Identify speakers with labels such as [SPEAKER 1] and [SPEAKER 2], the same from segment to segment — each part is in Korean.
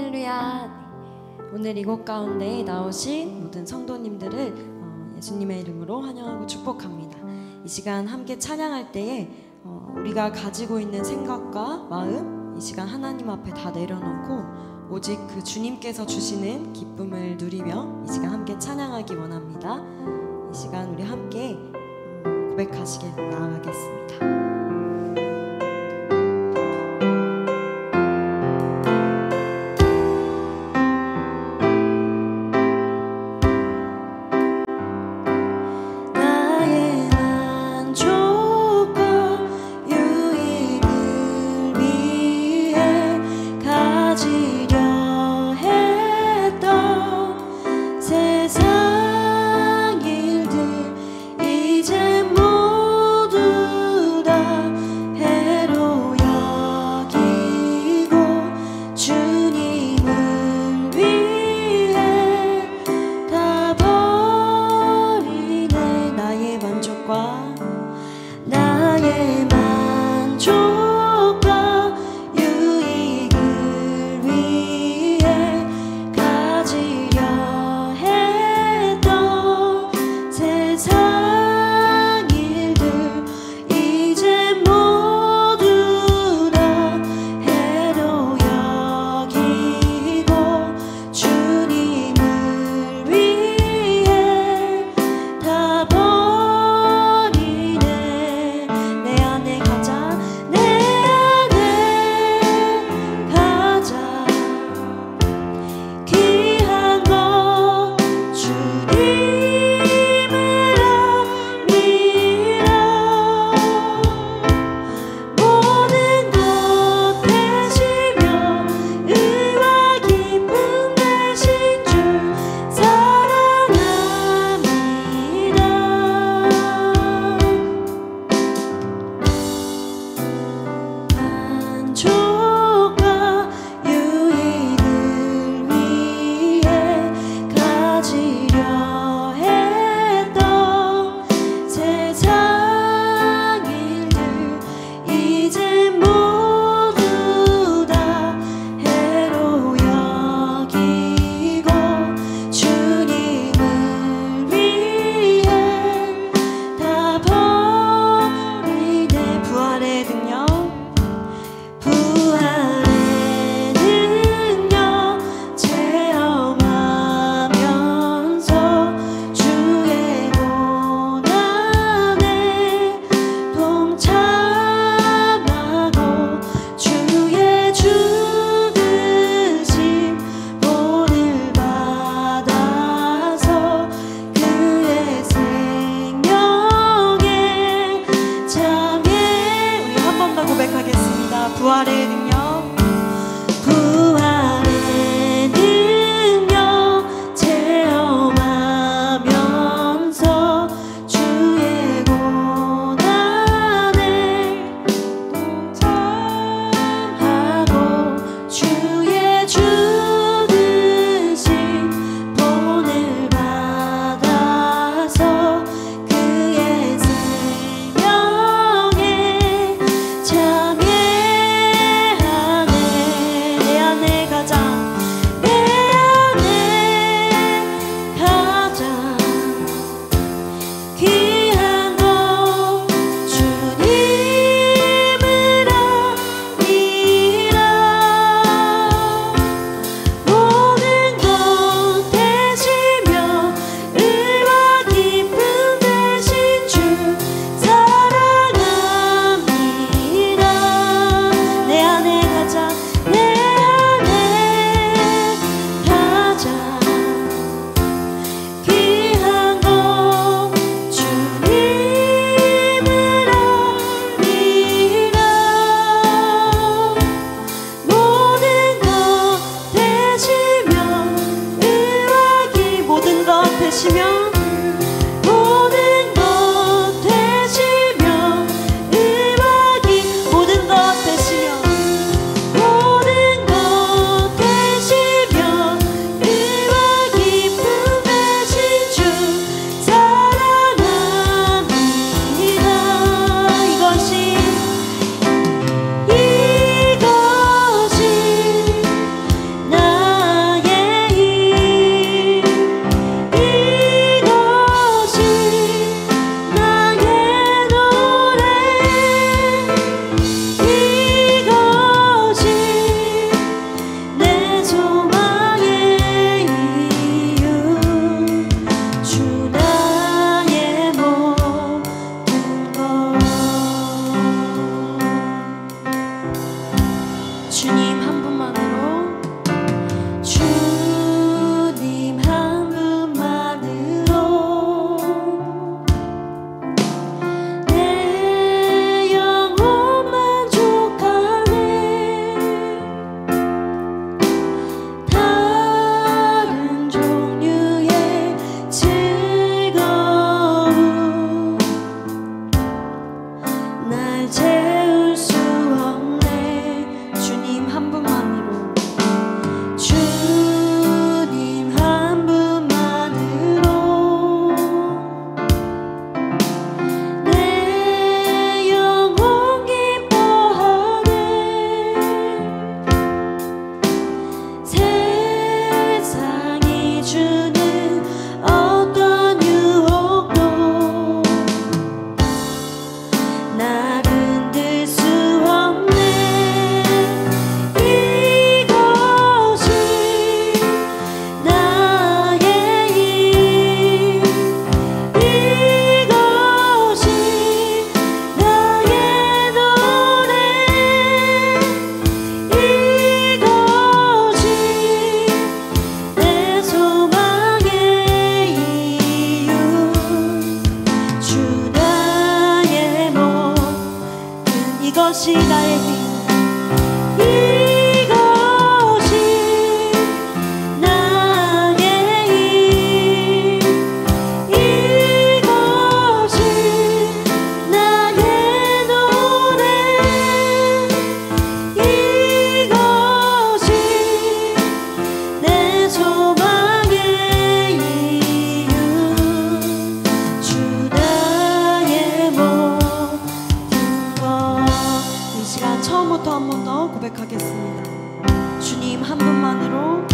[SPEAKER 1] 할렐루야. 오늘 이곳 가운데 나오신 모든 성도님들을 예수님의 이름으로 환영하고 축복합니다. 이 시간 함께 찬양할 때에 우리가 가지고 있는 생각과 마음, 이 시간 하나님 앞에 다 내려놓고 오직 그 주님께서 주시는 기쁨을 누리며 이 시간 함께 찬양하기 원합니다. 이 시간 우리 함께 고백하시게 나아가겠습니다. 부활의 능력, 부활의 능력 체험하면서 주의 고난에 동참하고 주의 주드신 본을 받아서 그의 생명에 참여 주님 한 분만으로, 주님 한 분만으로 내 영혼 만족하네. 다른 종류의 즐거움 날 채울 수 없네. 주님 한 분만으로, 주님 한 분만으로 내 영혼 기뻐하네. 세상이 주는 어떤 유혹도 날 흔들 수 없네. 이것이 나의 힘, 이것이 나의 노래, 이것이 내 소망의 이유. 주 나의 모든, 이것이 나의 힘, 이것이 나의 힘, 이것이 나의 노래, 이것이 내 소망의 이유. 주 나의 모든 것. 이 시간 처음부터 한 번 더 고백하겠습니다. 주님 한 분만으로,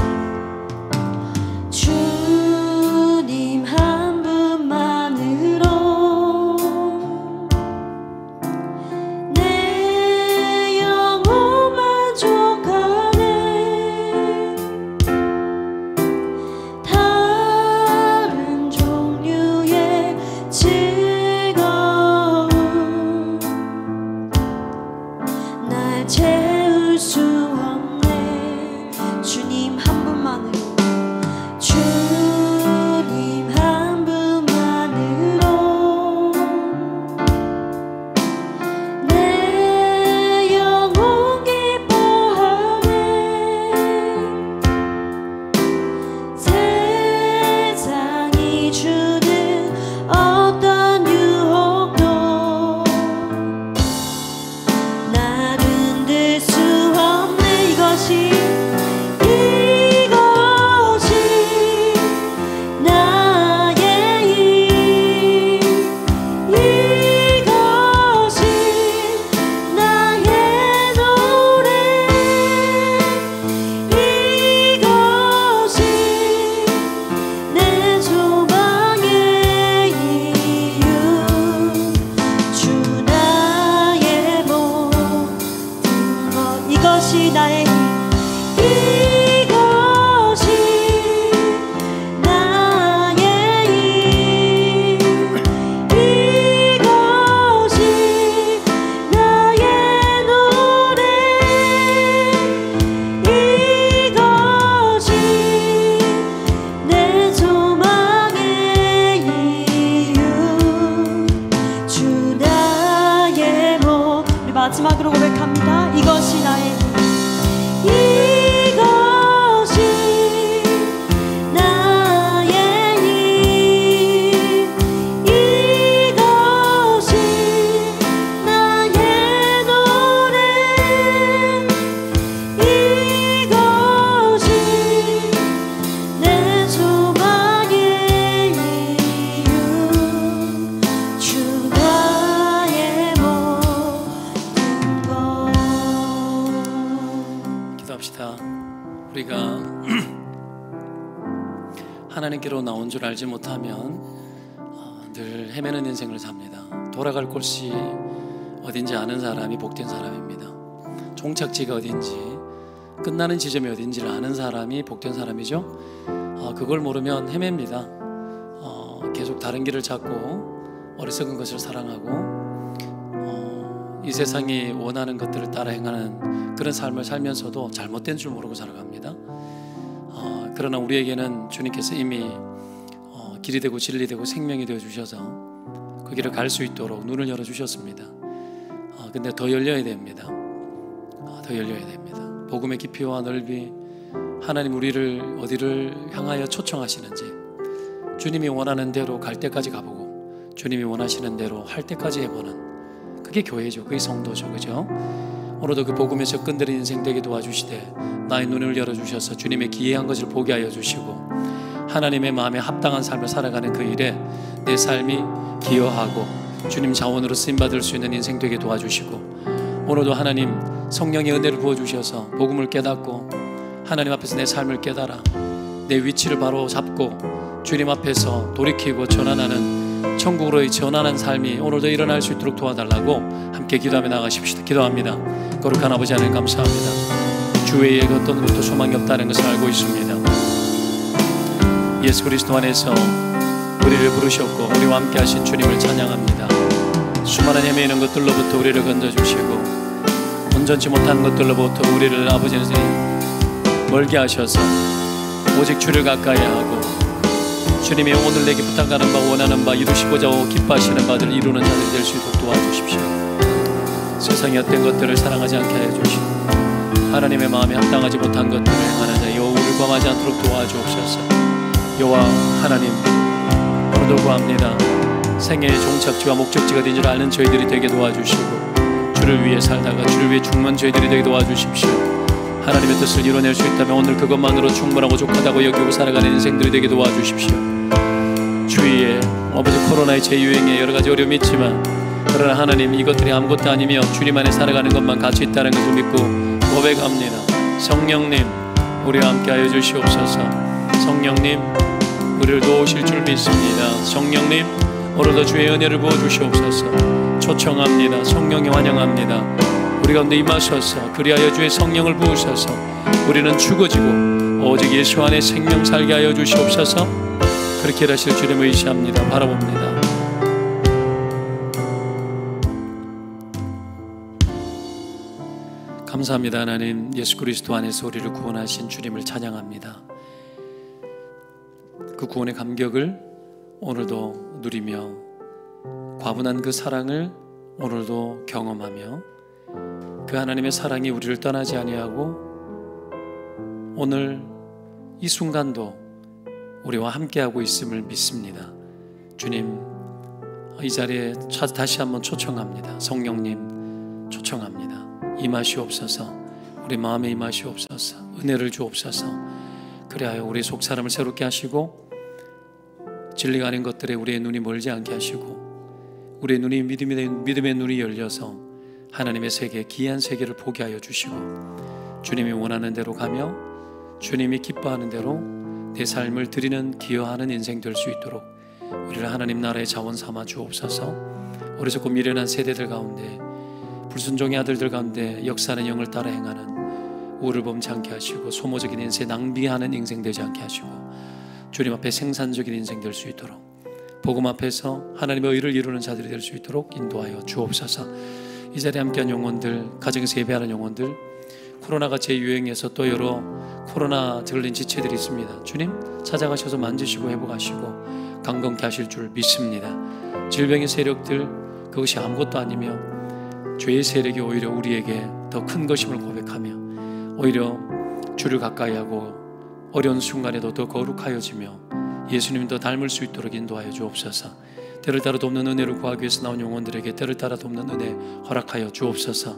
[SPEAKER 1] 주님 한 분만으로 내 영혼 만족하네. 다른 종류의 즐거움 날 채울 수 없네. 주님 한 분만으로, 주님 한 분만으로 내 영혼 기뻐하네. 세상이 주는 어떤 유혹도 날 흔들 수 없네. 이것이, 이것이 나의 힘, 이것이 나의 노래, 이것이 내 소망의 이유. 주 나의 모든 것, 이것이 나의 힘, 이것이 나의 힘, 이것이 나의 노래, 이것이 내 소망의 이유. 주 나의 모든, 우리 마지막으로 고백합니다. 이것이 나의 힘, 이것이 나의 힘, 이것이 나의 노래, 이것이 내 소망의 이유. 주 나의 모든 것.
[SPEAKER 2] 기도합시다. 우리가 하나님께로 나온 줄 알지 못하면 늘 헤매는 인생을 삽니다. 돌아갈 곳이 어딘지 아는 사람이 복된 사람입니다. 종착지가 어딘지, 끝나는 지점이 어딘지를 아는 사람이 복된 사람이죠. 그걸 모르면 헤맵니다. 계속 다른 길을 찾고 어리석은 것을 사랑하고 이 세상이 원하는 것들을 따라 행하는 그런 삶을 살면서도 잘못된 줄 모르고 살아갑니다. 그러나 우리에게는 주님께서 이미 길이 되고 진리 되고 생명이 되어 주셔서 그 길을 갈 수 있도록 눈을 열어 주셨습니다. 근데 더 열려야 됩니다. 더 열려야 됩니다. 복음의 깊이와 넓이, 하나님 우리를 어디를 향하여 초청하시는지, 주님이 원하는 대로 갈 때까지 가보고 주님이 원하시는 대로 할 때까지 해보는, 그게 교회죠. 그게 성도죠. 그죠? 오늘도 그 복음에 접근되는 인생 되게 도와주시되 나의 눈을 열어주셔서 주님의 기이한 것을 보게 하여 주시고 하나님의 마음에 합당한 삶을 살아가는 그 일에 내 삶이 기여하고 주님 자원으로 쓰임받을 수 있는 인생 되게 도와주시고, 오늘도 하나님 성령의 은혜를 부어주셔서 복음을 깨닫고 하나님 앞에서 내 삶을 깨달아 내 위치를 바로 잡고 주님 앞에서 돌이키고 전환하는, 천국으로의 전환한 삶이 오늘도 일어날 수 있도록 도와달라고 함께 기도하며 나가십시다. 기도합니다. 거룩한 아버지 하나님 감사합니다. 주 외에 어떤 것도 소망이 없다는 것을 알고 있습니다. 예수 그리스도 안에서 우리를 부르셨고 우리와 함께 하신 주님을 찬양합니다. 수많은 헤매 있는 것들로부터 우리를 건져주시고 온전치 못한 것들로부터 우리를 아버지는 멀게 하셔서 오직 주를 가까이 하고 주님이 오늘 내게 부탁하는 바 원하는 바 이루시고자 기뻐하시는 바들 이루는 자들이 될 수 있도록 도와주십시오. 세상의 어떤 것들을 사랑하지 않게 하여 주시고 하나님의 마음에 합당하지 못한 것들을 행하는 자 여호와 우리를 범하지 않도록 도와주옵소서. 여호와 하나님, 오늘도 구합니다. 생애의 종착지와 목적지가 된 줄 아는 저희들이 되게 도와주시고 주를 위해 살다가 주를 위해 죽는 저희들이 되게 도와주십시오. 하나님의 뜻을 이뤄낼 수 있다면 오늘 그것만으로 충분하고 족하다고 여기고 살아가는 인생들이 되게 도와주십시오. 주위에 아버지 코로나의 재유행에 여러 가지 어려움이 있지만 그러나 하나님 이것들이 아무것도 아니며 주님 안에 살아가는 것만 가치 있다는 것을 믿고 고백합니다. 성령님 우리와 함께 하여 주시옵소서. 성령님 우리를 도우실 줄 믿습니다. 성령님 오늘도 주의 은혜를 부어주시옵소서. 초청합니다. 성령이 환영합니다. 우리 가운데 임하셔서 그리하여 주의 성령을 부으셔서 우리는 죽어지고 오직 예수 안에 생명 살게 하여 주시옵소서. 그렇게 하실 주님을 의지합니다. 바라봅니다. 감사합니다. 하나님 예수 그리스도 안에서 우리를 구원하신 주님을 찬양합니다. 그 구원의 감격을 오늘도 누리며 과분한 그 사랑을 오늘도 경험하며 그 하나님의 사랑이 우리를 떠나지 아니하고 오늘 이 순간도 우리와 함께하고 있음을 믿습니다. 주님 이 자리에 다시 한번 초청합니다. 성령님 초청합니다. 임하시옵소서. 우리 마음에 임하시옵소서. 은혜를 주옵소서. 그리하여 우리 속사람을 새롭게 하시고 진리가 아닌 것들에 우리의 눈이 멀지 않게 하시고 우리의 눈이 믿음의 눈이 열려서 하나님의 세계, 기이한 세계를 보게 하여 주시고 주님이 원하는 대로 가며 주님이 기뻐하는 대로 내 삶을 드리는 기여하는 인생 될 수 있도록 우리를 하나님 나라의 자원 삼아 주옵소서. 어리석고 미련한 세대들 가운데 불순종의 아들들 가운데 역사하는 영을 따라 행하는 우를 범치 않게 하시고 소모적인 인생 낭비하는 인생 되지 않게 하시고 주님 앞에 생산적인 인생 될 수 있도록 복음 앞에서 하나님의 의를 이루는 자들이 될 수 있도록 인도하여 주옵소서. 이 자리에 함께한 영혼들, 가정에서 예배하는 영혼들, 코로나가 재유행해서 또 여러 코로나 들린 지체들이 있습니다. 주님 찾아가셔서 만지시고 회복하시고 강건케 하실 줄 믿습니다. 질병의 세력들 그것이 아무것도 아니며 죄의 세력이 오히려 우리에게 더 큰 것임을 고백하며 오히려 주를 가까이하고 어려운 순간에도 더 거룩하여지며 예수님 더 닮을 수 있도록 인도하여 주옵소서. 때를 따라 돕는 은혜를 구하기 위해서 나온 영혼들에게 때를 따라 돕는 은혜 허락하여 주옵소서.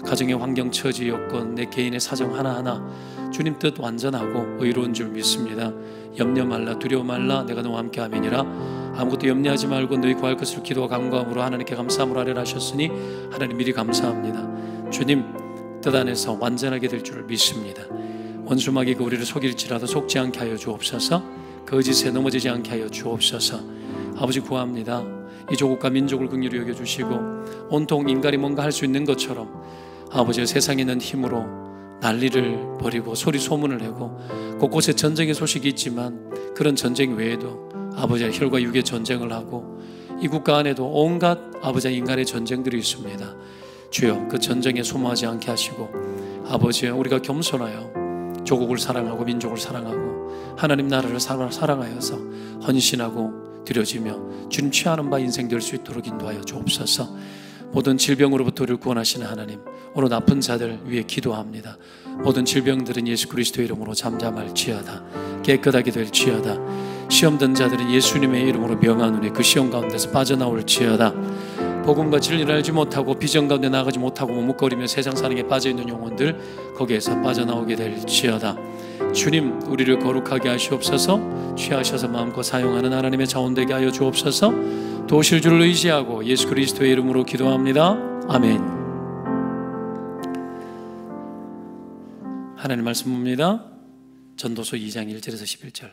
[SPEAKER 2] 가정의 환경, 처지, 여건, 내 개인의 사정 하나하나 주님 뜻 완전하고 의로운 줄 믿습니다. 염려 말라, 두려워 말라, 내가 너와 함께 하매니라. 아무것도 염려하지 말고 너희 구할 것을 기도와 간구함으로 하나님께 감사함으로 하리라 하셨으니 하나님 미리 감사합니다. 주님 뜻 안에서 완전하게 될 줄 믿습니다. 원수마귀가 우리를 속일지라도 속지 않게 하여 주옵소서. 거짓에 넘어지지 않게 하여 주옵소서. 아버지 구합니다. 이 조국과 민족을 긍휼히 여겨주시고 온통 인간이 뭔가 할 수 있는 것처럼 아버지 세상에 있는 힘으로 난리를 벌이고 소리 소문을 내고 곳곳에 전쟁의 소식이 있지만 그런 전쟁 외에도 아버지의 혈과 육의 전쟁을 하고 이 국가 안에도 온갖 아버지의 인간의 전쟁들이 있습니다. 주여 그 전쟁에 소모하지 않게 하시고 아버지여 우리가 겸손하여 조국을 사랑하고 민족을 사랑하고 하나님 나라를 사랑하여서 헌신하고 드려지며 주님 취하는 바 인생 될 수 있도록 인도하여 주옵소서. 모든 질병으로부터 우리를 구원하시는 하나님, 오늘 아픈 자들 위해 기도합니다. 모든 질병들은 예수 그리스도의 이름으로 잠잠할지어다. 깨끗하게 될지어다. 시험된 자들은 예수님의 이름으로 명하노니 그 시험 가운데서 빠져나올지어다. 복음과 진리를 알지 못하고 비전 가운데 나가지 못하고 머뭇거리며 세상 사는 게 빠져있는 영혼들 거기에서 빠져나오게 될지어다. 주님 우리를 거룩하게 하시옵소서. 취하셔서 마음껏 사용하는 하나님의 자원 되게 하여 주옵소서. 도우실 줄을 의지하고 예수 그리스도의 이름으로 기도합니다. 아멘. 하나님 말씀 봅니다. 전도서 2장 1절에서 11절.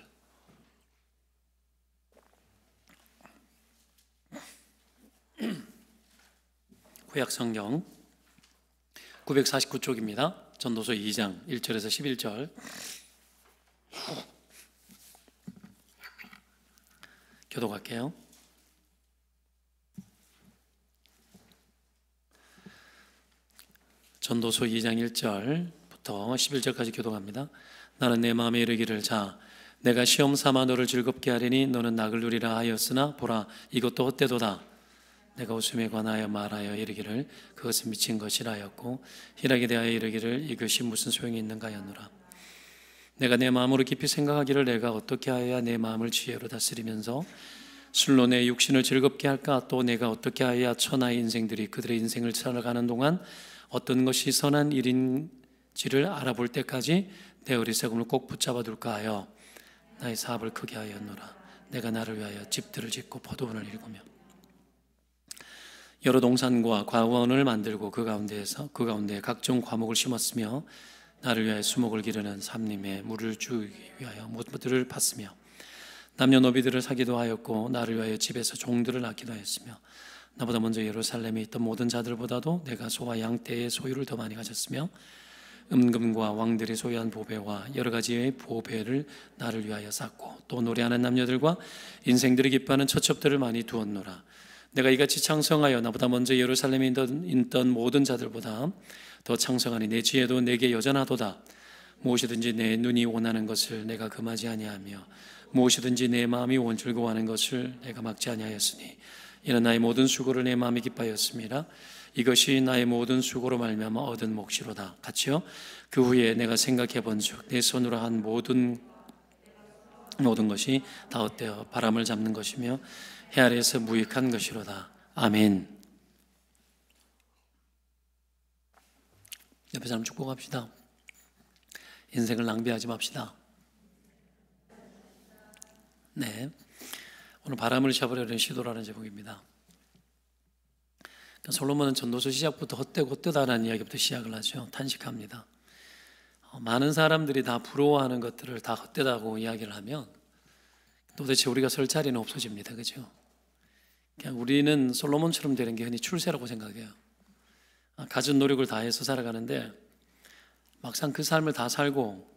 [SPEAKER 2] 구약 성경 949쪽입니다. 전도서 2장 1절에서 11절. 교독할게요. 전도서 2장 1절부터 11절까지 교독합니다. 나는 내 마음에 이르기를 자 내가 시험 삼아 너를 즐겁게 하리니 너는 낙을 누리라 하였으나 보라 이것도 헛되도다. 내가 웃음에 관하여 말하여 이르기를 그것은 미친 것이라 하였고 희락에 대하여 이르기를 이것이 무슨 소용이 있는가 하였노라. 내가 내 마음으로 깊이 생각하기를 내가 어떻게 하여야 내 마음을 지혜로 다스리면서 술로 내 육신을 즐겁게 할까. 또 내가 어떻게 하여야 천하의 인생들이 그들의 인생을 살아가는 동안 어떤 것이 선한 일인지를 알아볼 때까지 내 어리석음을 꼭 붙잡아 둘까 하여 나의 사업을 크게 하였노라. 내가 나를 위하여 집들을 짓고 포도원을 일구며 여러 동산과 과원을 만들고 그 가운데 각종 과목을 심었으며 나를 위하여 수목을 기르는 삼림에 물을 주기 위하여 못들을 팠으며 남녀노비들을 사기도 하였고 나를 위하여 집에서 종들을 낳기도 하였으며 나보다 먼저 예루살렘에 있던 모든 자들보다도 내가 소와 양떼의 소유를 더 많이 가졌으며 은금과 왕들이 소유한 보배와 여러 가지의 보배를 나를 위하여 쌓고 또 노래하는 남녀들과 인생들이 기뻐하는 처첩들을 많이 두었노라. 내가 이같이 창성하여 나보다 먼저 예루살렘에 있던 모든 자들보다 더 창성하니 내 지혜도 내게 여전하도다. 무엇이든지 내 눈이 원하는 것을 내가 금하지 아니하며 무엇이든지 내 마음이 원즐거워하는 것을 내가 막지 아니하였으니 이는 나의 모든 수고를 내 마음이 기뻐하였습니다. 이것이 나의 모든 수고로 말미암아 얻은 몫이로다. 같이요. 그 후에 내가 생각해 본즉 내 손으로 한 모든 것이 다 헛되어 바람을 잡는 것이며 해 아래에서 무익한 것이로다. 아멘. 옆에 사람 축복합시다. 인생을 낭비하지 맙시다. 네, 오늘 바람을 잡으려는 시도라는 제목입니다. 솔로몬은 전도서 시작부터 헛되고 헛되다라는 이야기부터 시작을 하죠. 탄식합니다. 많은 사람들이 다 부러워하는 것들을 다 헛되다고 이야기를 하면 도대체 우리가 설 자리는 없어집니다. 그죠? 그냥 우리는 솔로몬처럼 되는 게 흔히 출세라고 생각해요. 가진 노력을 다해서 살아가는데 막상 그 삶을 다 살고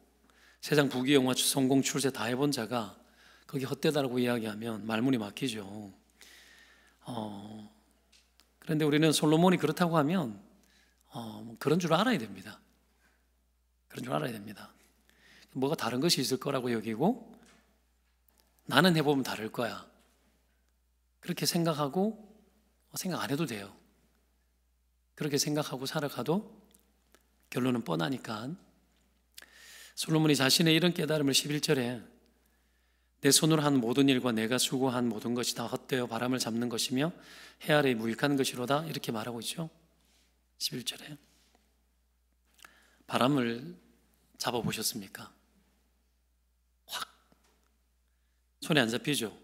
[SPEAKER 2] 세상 부귀영화 성공 출세 다 해본 자가 거기 헛되다라고 이야기하면 말문이 막히죠. 그런데 우리는 솔로몬이 그렇다고 하면 그런 줄 알아야 됩니다. 그런 줄 알아야 됩니다. 뭐가 다른 것이 있을 거라고 여기고 나는 해보면 다를 거야. 그렇게 생각하고 생각 안 해도 돼요. 그렇게 생각하고 살아가도 결론은 뻔하니까. 솔로몬이 자신의 이런 깨달음을 11절에 내 손으로 한 모든 일과 내가 수고한 모든 것이 다 헛되어 바람을 잡는 것이며 해 아래 무익한 것이로다 이렇게 말하고 있죠. 11절에 바람을 잡아보셨습니까? 확 손에 안 잡히죠.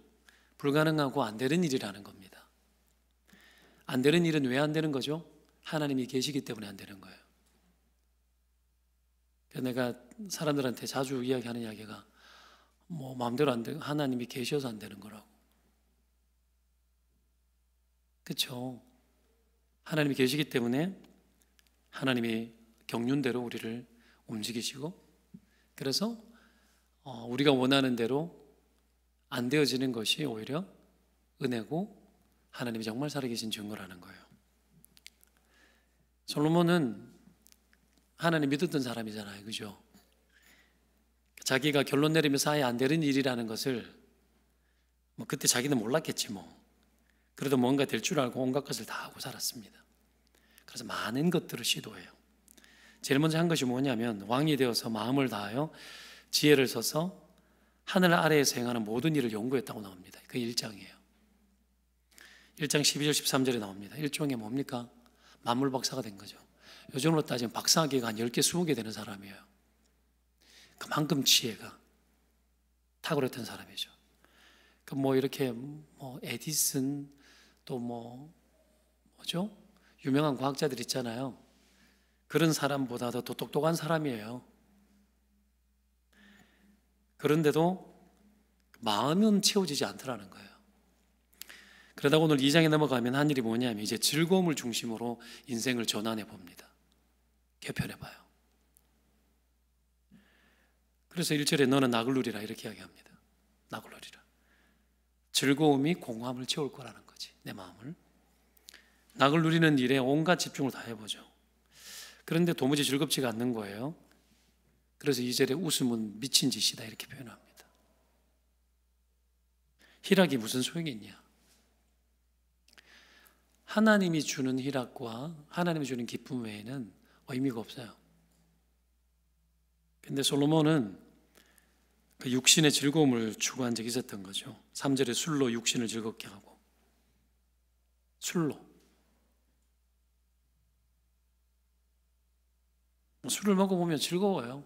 [SPEAKER 2] 불가능하고 안 되는 일이라는 겁니다. 안 되는 일은 왜 안 되는 거죠? 하나님이 계시기 때문에 안 되는 거예요. 내가 사람들한테 자주 이야기하는 이야기가 마음대로 안 되고 하나님이 계셔서 안 되는 거라고. 그렇죠? 하나님이 계시기 때문에 하나님이 경륜대로 우리를 움직이시고 그래서 우리가 원하는 대로 안 되어지는 것이 오히려 은혜고 하나님이 정말 살아계신 증거라는 거예요. 솔로몬은 하나님 믿었던 사람이잖아요, 그죠? 자기가 결론 내리면서 아예 안 되는 일이라는 것을 뭐 그때 자기는 몰랐겠지 뭐. 그래도 뭔가 될 줄 알고 온갖 것을 다 하고 살았습니다. 그래서 많은 것들을 시도해요. 제일 먼저 한 것이 뭐냐면 왕이 되어서 마음을 다하여 지혜를 써서 하늘 아래에서 행하는 모든 일을 연구했다고 나옵니다. 그 1장이에요. 1장 12절 13절에 나옵니다. 일종의 뭡니까? 만물 박사가 된 거죠. 요즘으로 따지면 박사학위가 한 10개, 20개 되는 사람이에요. 그만큼 지혜가 탁월했던 사람이죠. 그 뭐 이렇게 뭐 에디슨 또 뭐죠? 유명한 과학자들 있잖아요. 그런 사람보다 더 똑똑한 사람이에요. 그런데도 마음은 채워지지 않더라는 거예요. 그러다가 오늘 2장에 넘어가면 한 일이 뭐냐면 이제 즐거움을 중심으로 인생을 전환해 봅니다. 개편해 봐요. 그래서 1절에 너는 낙을 누리라 이렇게 이야기합니다. 낙을 누리라. 즐거움이 공허함을 채울 거라는 거지, 내 마음을. 낙을 누리는 일에 온갖 집중을 다 해보죠. 그런데 도무지 즐겁지가 않는 거예요. 그래서 2절에 웃음은 미친 짓이다 이렇게 표현합니다. 희락이 무슨 소용이 있냐? 하나님이 주는 희락과 하나님이 주는 기쁨 외에는 의미가 없어요. 근데 솔로몬은 그 육신의 즐거움을 추구한 적이 있었던 거죠. 3절에 술로 육신을 즐겁게 하고, 술로 술을 먹어보면 즐거워요.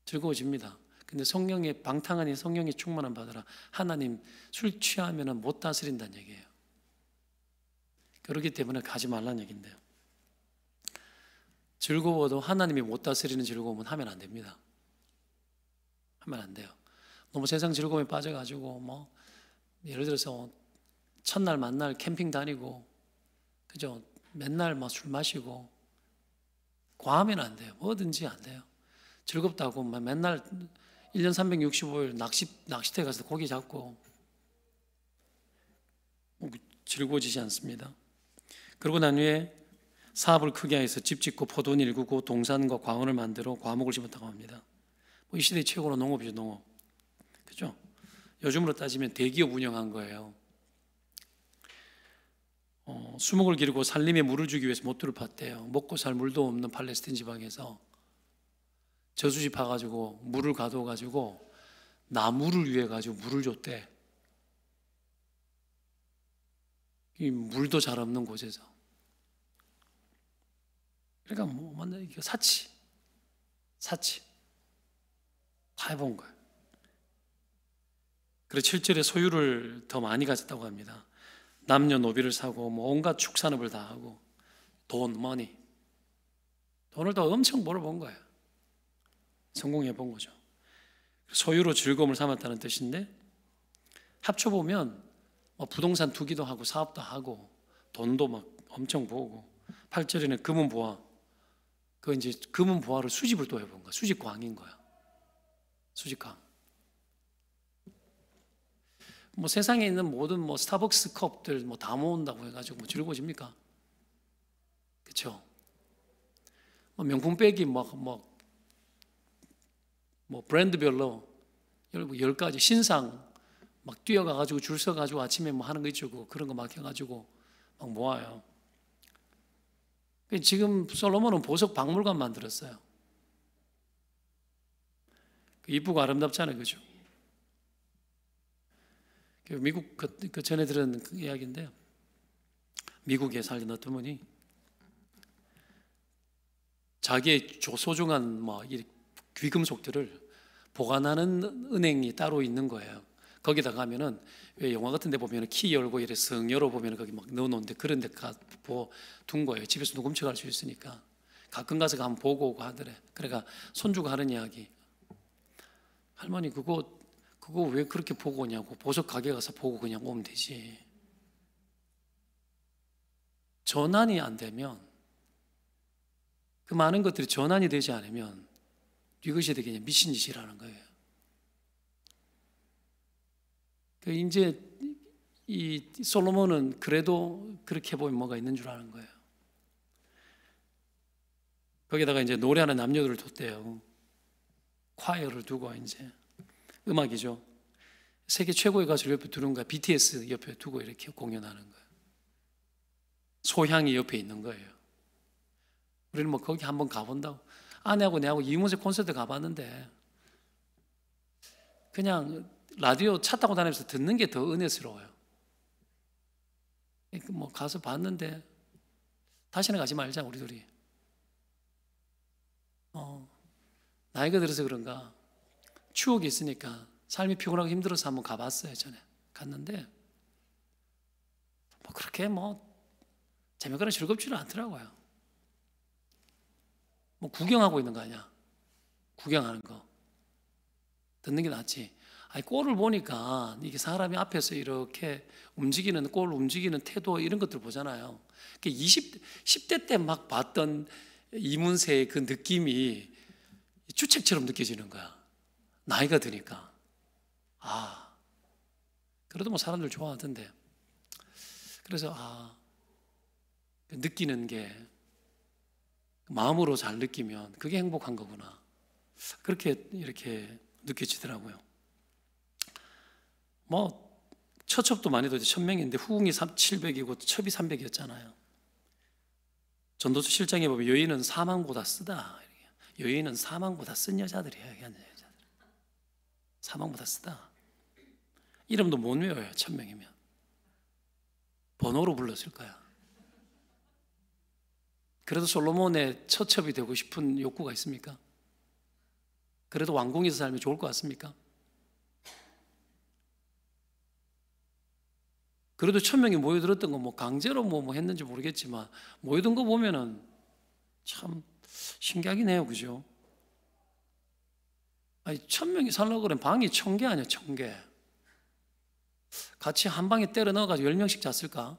[SPEAKER 2] 즐거워집니다. 근데 성령의 방탕하니 성령의 충만함 받으라. 하나님 술 취하면 못 다스린다는 얘기예요. 그렇기 때문에 가지 말라는 얘기인데요. 즐거워도 하나님이 못 다스리는 즐거움은 하면 안 됩니다. 하면 안 돼요. 너무 세상 즐거움에 빠져가지고 뭐 예를 들어서 첫날 만날 캠핑 다니고 그죠? 맨날 뭐 술 마시고 과하면 안 돼요. 뭐든지 안 돼요. 즐겁다고 맨날 1년 365일 낚시터에 가서 고기 잡고 즐거워지지 않습니다. 그러고 난 후에 사업을 크게 해서 집 짓고 포도원 일구고 동산과 과원을 만들어 과목을 심었다고 합니다. 이 시대의 최고로 농업이죠, 농업. 그죠? 요즘으로 따지면 대기업 운영한 거예요. 수목을 기르고 산림에 물을 주기 위해서 모터를 팠대요. 먹고 살 물도 없는 팔레스틴 지방에서 저수지 파가지고 물을 가둬가지고 나무를 위해 가지고 물을 줬대. 이 물도 잘 없는 곳에서. 그러니까 이게 사치 다 해본 거예요. 그래서 7절에 소유를 더 많이 가졌다고 합니다. 남녀노비를 사고 온갖 축산업을 다 하고 머니 돈을 더 엄청 벌어본 거예요. 성공해 본 거죠. 소유로 즐거움을 삼았다는 뜻인데 합쳐보면 부동산 투기도 하고 사업도 하고 돈도 막 엄청 모으고 8절에는 금은보화 이제 금은보화로 수집을 또 해본 거야. 수집광인 거야. 수집광. 세상에 있는 모든 스타벅스 컵들 다 모은다고 해가지고 즐거워집니까? 그렇죠? 명품백이 브랜드별로 10가지 신상 막 뛰어가가지고 줄 서가지고 아침에 하는 거 있죠. 그런 거 막 해가지고 막 모아요. 지금 솔로몬은 보석 박물관 만들었어요. 이쁘고 아름답잖아요, 그죠? 미국 그 전에 들은 그 이야기인데요. 미국에 살던 어떤 분이 자기의 소중한 귀금속들을 보관하는 은행이 따로 있는 거예요. 거기다 가면은 왜 영화 같은 데 보면 키 열고 이래 성 열어보면 거기 막 넣어놓는데 그런 데 둔 거예요. 집에서 누구 훔쳐갈 수 있으니까. 가끔 가서 한번 보고 오고 하더래. 그러니까 손주가 하는 이야기. 할머니 그거 왜 그렇게 보고 오냐고. 보석 가게 가서 보고 그냥 오면 되지. 전환이 안 되면 그 많은 것들이 전환이 되지 않으면 이것이 되게 그냥 미친 짓이라는 거예요. 이제 이 솔로몬은 그래도 그렇게 보면 뭐가 있는 줄 아는 거예요. 거기다가 이제 노래하는 남녀들을 뒀대요. 콰이어를 두고 이제 음악이죠. 세계 최고의 가수를 옆에 두는 거야. BTS 옆에 두고 이렇게 공연하는 거예요. 소향이 옆에 있는 거예요. 우리는 뭐 거기 한번 가본다고. 아내하고 내하고 이문세 콘서트 가봤는데 그냥 라디오 차 타고 다니면서 듣는 게 더 은혜스러워요. 뭐 가서 봤는데 다시는 가지 말자 우리 둘이. 나이가 들어서 그런가 추억이 있으니까 삶이 피곤하고 힘들어서 한번 가봤어요. 전에 갔는데 뭐 그렇게 뭐 재밌거나 즐겁지는 않더라고요. 뭐 구경하고 있는 거 아니야. 구경하는 거 듣는 게 낫지. 아니 꼴을 보니까 이게 사람이 앞에서 이렇게 움직이는 꼴 움직이는 태도 이런 것들 보잖아요. 10대 때 막 봤던 이문세의 그 느낌이 주책처럼 느껴지는 거야. 나이가 드니까. 그래도 뭐 사람들 좋아하던데. 그래서 느끼는 게 마음으로 잘 느끼면 그게 행복한 거구나. 그렇게 이렇게 느껴지더라고요. 뭐 처첩도 많이 도 1000명인데 후궁이 700이고 첩이 300이었잖아요. 전도서 실장에 보면 여인은 사망보다 쓰다. 여인은 사망보다 쓴 여자들이에요. 여자들. 사망보다 쓰다. 이름도 못 외워요. 1000명이면. 번호로 불렀을 거야. 그래도 솔로몬의 처첩이 되고 싶은 욕구가 있습니까? 그래도 왕궁에서 살면 좋을 것 같습니까? 그래도 1000명이 모여들었던 거 뭐 강제로 뭐 했는지 모르겠지만 모여든 거 보면은 참 신기하긴 해요. 그죠? 아니 1000명이 살려고 그러면 방이 1000개 아니야. 1000개. 같이 한 방에 때려 넣어가지고 10명씩 잤을까?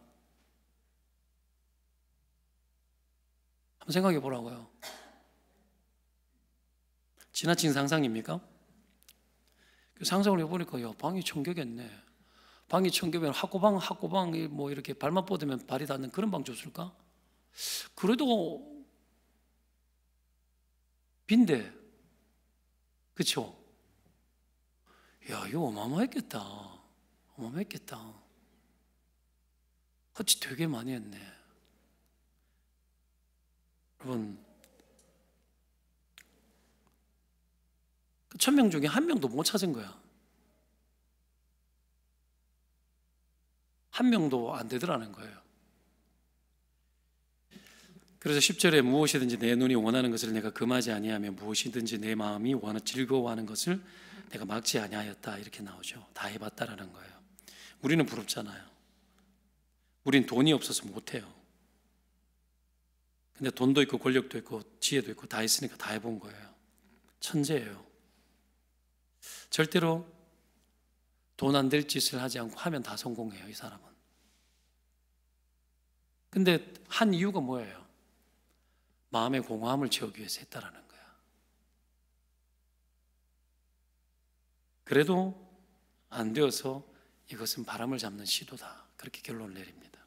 [SPEAKER 2] 한번 생각해 보라고요. 지나친 상상입니까? 그 상상을 해보니까 야 방이 1000개겠네. 방이 1000개면 학고방이 뭐 이렇게 발만 뻗으면 발이 닿는 그런 방 줬을까? 그래도 빈대. 그쵸? 야 이거 어마어마했겠다. 같이 되게 많이 했네. 여러분 1000명 중에 한 명도 못 찾은 거야. 한 명도 안 되더라는 거예요. 그래서 10절에 무엇이든지 내 눈이 원하는 것을 내가 금하지 아니하며 무엇이든지 내 마음이 즐거워하는 것을 내가 막지 아니하였다 이렇게 나오죠. 다 해봤다라는 거예요. 우리는 부럽잖아요. 우린 돈이 없어서 못해요. 근데 돈도 있고 권력도 있고 지혜도 있고 다 있으니까 다 해본 거예요. 천재예요. 절대로 돈 안 될 짓을 하지 않고 하면 다 성공해요. 이 사람은. 근데 한 이유가 뭐예요? 마음의 공허함을 채우기 위해서 했다라는 거야. 그래도 안 되어서 이것은 바람을 잡는 시도다. 그렇게 결론을 내립니다.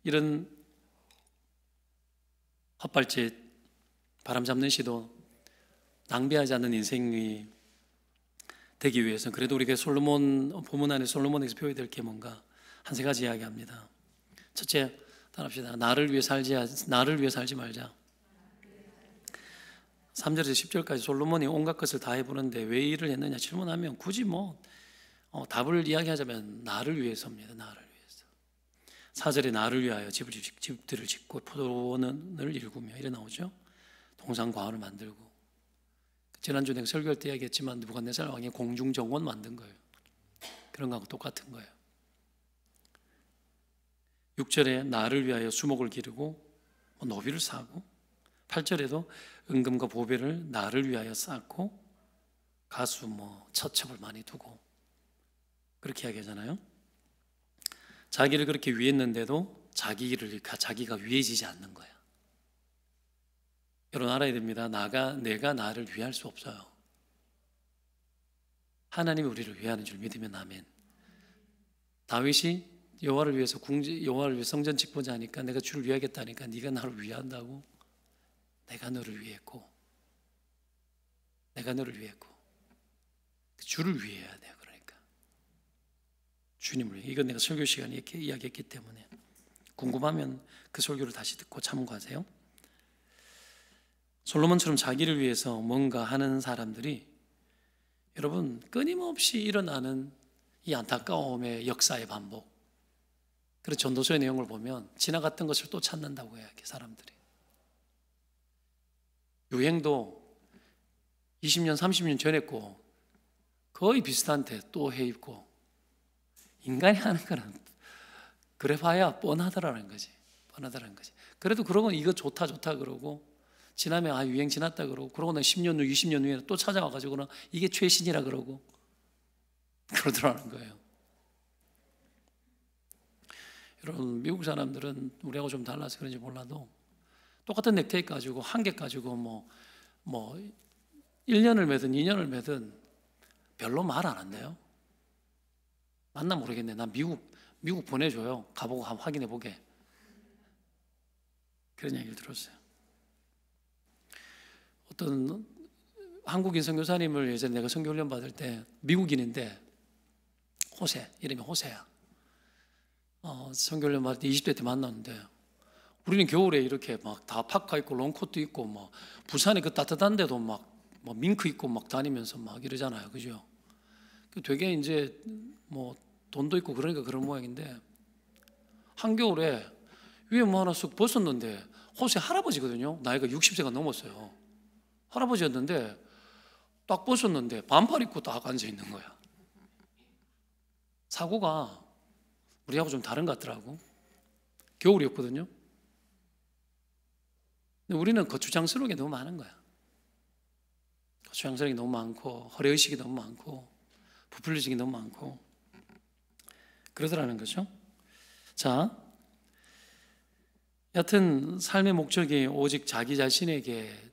[SPEAKER 2] 이런 헛발짓, 바람 잡는 시도, 낭비하지 않는 인생이 되기 위해서는 그래도 우리가 솔로몬 본문 안에 솔로몬에서 배워야 될 게 뭔가 한 세 가지 이야기합니다. 첫째, 따라합시다. 나를 위해 살지 말자. 3절에서 10절까지 솔로몬이 온갖 것을 다 해보는데 왜 일을 했느냐 질문하면 굳이 답을 이야기하자면 나를 위해서입니다. 나를 위해서. 4절에 나를 위하여 집들을 짓고 포도원을 일구며 이래 나오죠. 동상과원을 만들고. 지난주 내가 설교할 때 이야기했지만 느부갓네살 왕이 공중정원 만든 거예요. 그런 거하고 똑같은 거예요. 6절에 나를 위하여 수목을 기르고 노비를 사고, 8절에도 은금과 보배를 나를 위하여 쌓고 가수 처첩을 많이 두고 그렇게 이야기하잖아요. 자기를 그렇게 위했는데도 자기가 위해지지 않는 거야. 여러분 알아야 됩니다. 내가 나를 위할 수 없어요. 하나님이 우리를 위하는 줄 믿으면 아멘. 다윗이 여호와를 위해서 성전 짓고자 하니까 내가 주를 위하겠다니까 네가 나를 위한다고? 내가 너를 위했고, 내가 너를 위했고, 주를 위해야 돼요. 그러니까 주님을 위해. 이건 내가 설교 시간에 이렇게 이야기했기 때문에 궁금하면 그 설교를 다시 듣고 참고하세요. 솔로몬처럼 자기를 위해서 뭔가 하는 사람들이 여러분 끊임없이 일어나는 이 안타까움의 역사의 반복. 그래서 전도서의 내용을 보면 지나갔던 것을 또 찾는다고 해요. 사람들이. 유행도 20년, 30년 전에 거 거의 비슷한 데 또 해입고, 인간이 하는 거는 그래 봐야 뻔하더라는 거지. 뻔하더라는 거지. 그래도 그러고 이거 좋다 그러고 지나면 유행 지났다 그러고 난 10년 후, 20년 후에 또 찾아와가지고는 이게 최신이라 그러고 그러더라는 거예요. 여러분, 미국 사람들은 우리하고 좀 달라서 그런지 몰라도 똑같은 넥타이 가지고 한 개 가지고 뭐 1년을 매든 2년을 매든 별로 말 안 한대요. 맞나 모르겠네. 난 미국 보내줘요. 가보고 한번 확인해 보게. 그런 얘기를 들었어요. 어떤 한국인 선교사님을 예전에 내가 선교훈련 받을 때, 미국인인데 이름이 호세야. 선교훈련 받을 때 20대 때 만났는데, 우리는 겨울에 이렇게 막 다 파카 입고 롱코트 입고 막 부산에 그 따뜻한데도 막 밍크 입고 막 다니면서 막 이러잖아요. 그죠? 되게 이제 뭐 돈도 있고 그러니까 그런 모양인데, 한겨울에 위에 뭐 하나 쑥 벗었는데, 호세 할아버지거든요. 나이가 60세가 넘었어요. 할아버지였는데 딱 벗었는데 반팔 입고 딱 앉아 있는 거야. 사고가 우리하고 좀 다른 것 같더라고. 겨울이었거든요. 근데 우리는 거추장스러운 게 너무 많은 거야. 거추장스러운 게 너무 많고, 허례의식이 너무 많고, 부풀려진 게 너무 많고 그러더라는 거죠. 자, 여하튼 삶의 목적이 오직 자기 자신에게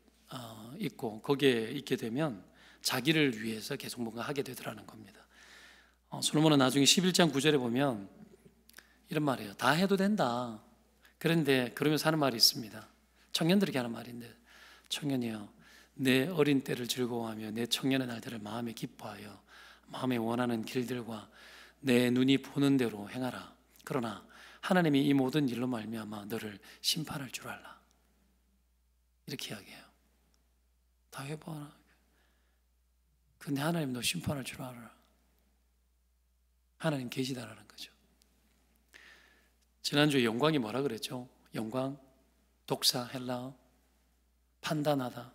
[SPEAKER 2] 있고 거기에 있게 되면 자기를 위해서 계속 뭔가 하게 되더라는 겁니다. 솔로몬은 나중에 11장 9절에 보면 이런 말이에요. 다 해도 된다. 그런데 그러면서 하는 말이 있습니다. 청년들에게 하는 말인데, 청년이여, 내 어린 때를 즐거워하며 내 청년의 날들을 마음에 기뻐하여 마음에 원하는 길들과 내 눈이 보는 대로 행하라. 그러나 하나님이 이 모든 일로 말미암아 너를 심판할 줄 알라. 이렇게 이야기해요. 다 해봐라. 근데 하나님 너 심판할 줄 알아라. 하나님 계시다라는 거죠. 지난주에 영광이 뭐라 그랬죠? 영광, 독사, 헬라어, 판단하다,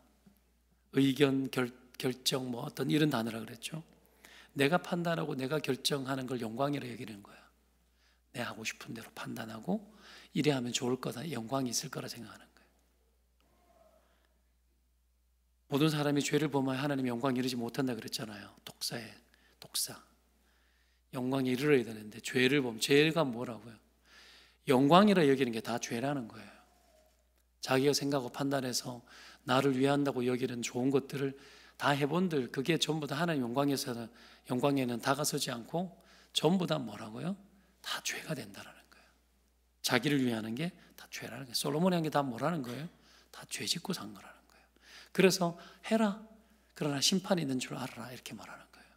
[SPEAKER 2] 의견, 결정, 뭐 어떤 이런 단어라 그랬죠. 내가 판단하고 내가 결정하는 걸 영광이라고 얘기하는 거야. 내 하고 싶은 대로 판단하고 이래 하면 좋을 거다, 영광이 있을 거라 생각하는 거예요. 모든 사람이 죄를 범하여 하나님의 영광 이루지 못한다 그랬잖아요. 독사. 영광이 이르러야 되는데 죄를 범, 죄가 뭐라고요? 영광이라 여기는 게 다 죄라는 거예요. 자기가 생각하고 판단해서 나를 위한다고 여기는 좋은 것들을 다 해본들, 그게 전부 다 하나님 영광에는 다가서지 않고 전부 다 뭐라고요? 다 죄가 된다라는 거예요. 자기를 위하는 게 다 죄라는 거예요. 솔로몬이 한 게 다 뭐라는 거예요? 다 죄 짓고 산 거라는 거예요. 그래서 해라, 그러나 심판이 있는 줄 알아라, 이렇게 말하는 거예요.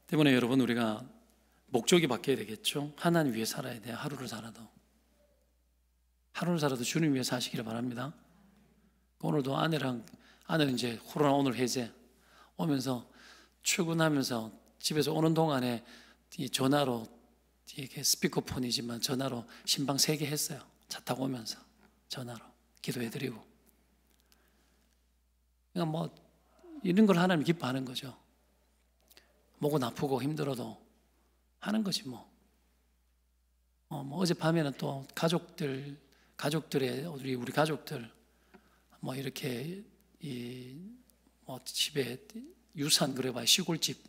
[SPEAKER 2] 때문에 여러분, 우리가 목적이 바뀌어야 되겠죠. 하나님 위해 살아야 돼요. 하루를 살아도 주님 위해 사시기를 바랍니다. 오늘도 아내는 이제 코로나 오늘 해제 오면서 출근하면서 집에서 오는 동안에 이 전화로, 이게 스피커폰이지만 전화로 신방 3개 했어요. 차 타고 오면서 전화로 기도해드리고. 그러니까 뭐 이런 걸 하나님 기뻐하는 거죠. 목은 아프고 힘들어도 하는 거지 뭐. 뭐 어젯밤에는 또 가족들의 우리 가족들 뭐 이렇게 뭐 집에 유산 그래봐야 시골집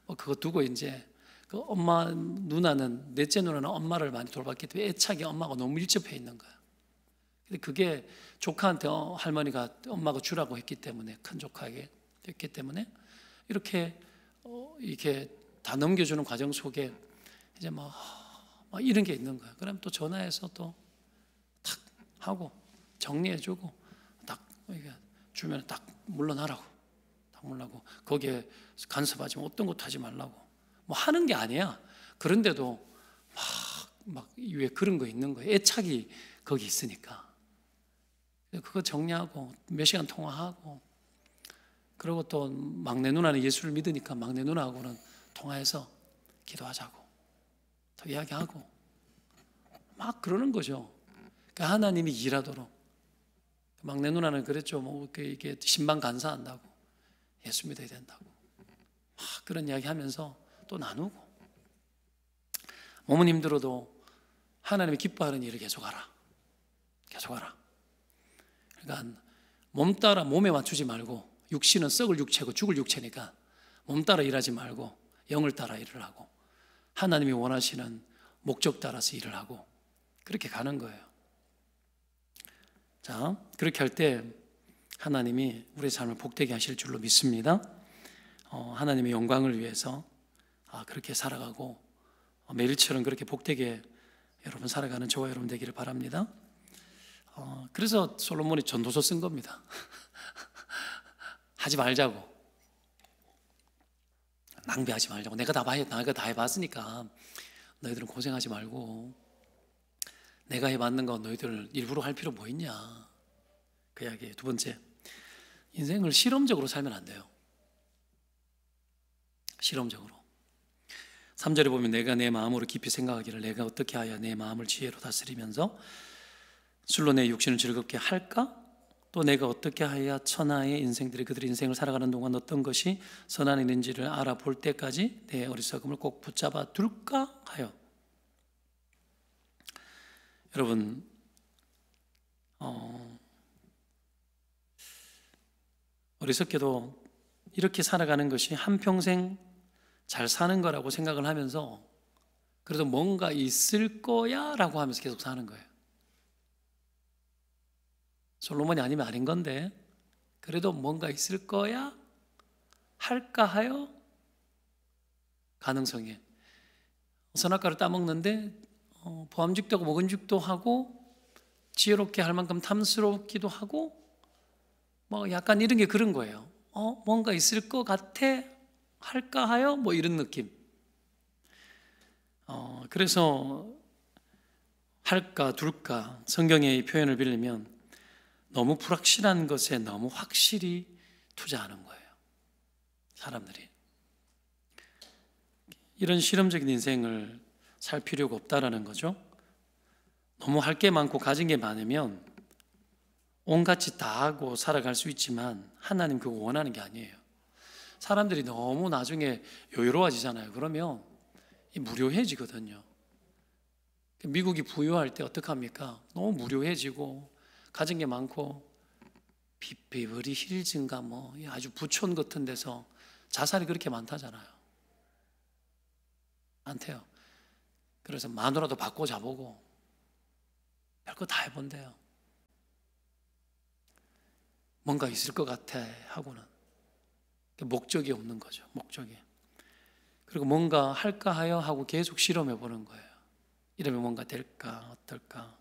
[SPEAKER 2] 그거 두고 이제 그 엄마 누나는, 넷째 누나는 엄마를 많이 돌봤기 때문에 애착이 엄마가 너무 밀접해 있는 거야. 근데 그게 조카한테 할머니가 엄마가 주라고 했기 때문에, 큰 조카에게 했기 때문에 이렇게 다 넘겨주는 과정 속에 이제 막 이런 게 있는 거야. 그럼 또 전화해서 또 탁 하고 정리해주고 딱 이게 주면 딱 물러나라고, 딱 물러나고 거기에 간섭하지 마, 어떤 것도 하지 말라고. 뭐 하는 게 아니야. 그런데도 막 위에 그런 거 있는 거예요. 애착이 거기 있으니까. 그거 정리하고 몇 시간 통화하고, 그리고 또 막내 누나는 예수를 믿으니까 막내 누나하고는 통화해서 기도하자고 또 이야기하고 막 그러는 거죠. 그러니까 하나님이 일하도록. 막내 누나는 그랬죠. 뭐 이게 신방 간사한다고, 예수 믿어야 된다고 막 그런 이야기하면서 또 나누고, 몸은 힘들어도 하나님이 기뻐하는 일을 계속하라. 그러니까 몸 따라 몸에 맞추지 말고, 육신은 썩을 육체고 죽을 육체니까 몸 따라 일하지 말고 영을 따라 일을 하고, 하나님이 원하시는 목적 따라서 일을 하고, 그렇게 가는 거예요. 자, 그렇게 할 때 하나님이 우리의 삶을 복되게 하실 줄로 믿습니다. 하나님의 영광을 위해서 그렇게 살아가고 매일처럼 그렇게 복되게 여러분 살아가는 저와 여러분 되기를 바랍니다. 그래서 솔로몬이 전도서 쓴 겁니다. 하지 말자고, 낭비하지 말자고. 내가 다 해봤으니까 너희들은 고생하지 말고, 내가 해봤는 거 너희들 일부러 할 필요 뭐 있냐, 그 이야기예요. 두 번째, 인생을 실험적으로 살면 안 돼요. 실험적으로. 3절에 보면 내가 내 마음으로 깊이 생각하기를 내가 어떻게 하여 내 마음을 지혜로 다스리면서 술로 내 육신을 즐겁게 할까? 또 내가 어떻게 하여야 천하의 인생들이 그들의 인생을 살아가는 동안 어떤 것이 선한 일인지를 알아볼 때까지 내 어리석음을 꼭 붙잡아 둘까 하여. 여러분, 어리석게도 이렇게 살아가는 것이 한평생 잘 사는 거라고 생각을 하면서 그래도 뭔가 있을 거야 라고 하면서 계속 사는 거예요. 솔로몬이 아니면 아닌 건데 그래도 뭔가 있을 거야 할까 하여 가능성에 선악과를 따먹는데 보암직도 하고 먹은직도 하고 지혜롭게 할 만큼 탐스럽기도 하고 뭐 약간 이런 게 그런 거예요. 뭔가 있을 것 같아 할까 하여 뭐 이런 느낌. 그래서 할까 둘까 성경의 표현을 빌리면 너무 불확실한 것에 너무 확실히 투자하는 거예요. 사람들이 이런 실험적인 인생을 살 필요가 없다라는 거죠. 너무 할 게 많고 가진 게 많으면 온갖 짓 다 하고 살아갈 수 있지만 하나님 그거 원하는 게 아니에요. 사람들이 너무 나중에 여유로워지잖아요. 그러면 무료해지거든요. 미국이 부유할 때 어떡합니까? 너무 무료해지고 가진 게 많고 비버리 힐즈인가 뭐 아주 부촌 같은 데서 자살이 그렇게 많다잖아요. 많대요. 그래서 마누라도 바꿔 자보고 별거 다 해본대요. 뭔가 있을 것 같아 하고는 목적이 없는 거죠. 목적이. 그리고 뭔가 할까 하여 하고 계속 실험해 보는 거예요. 이러면 뭔가 될까 어떨까.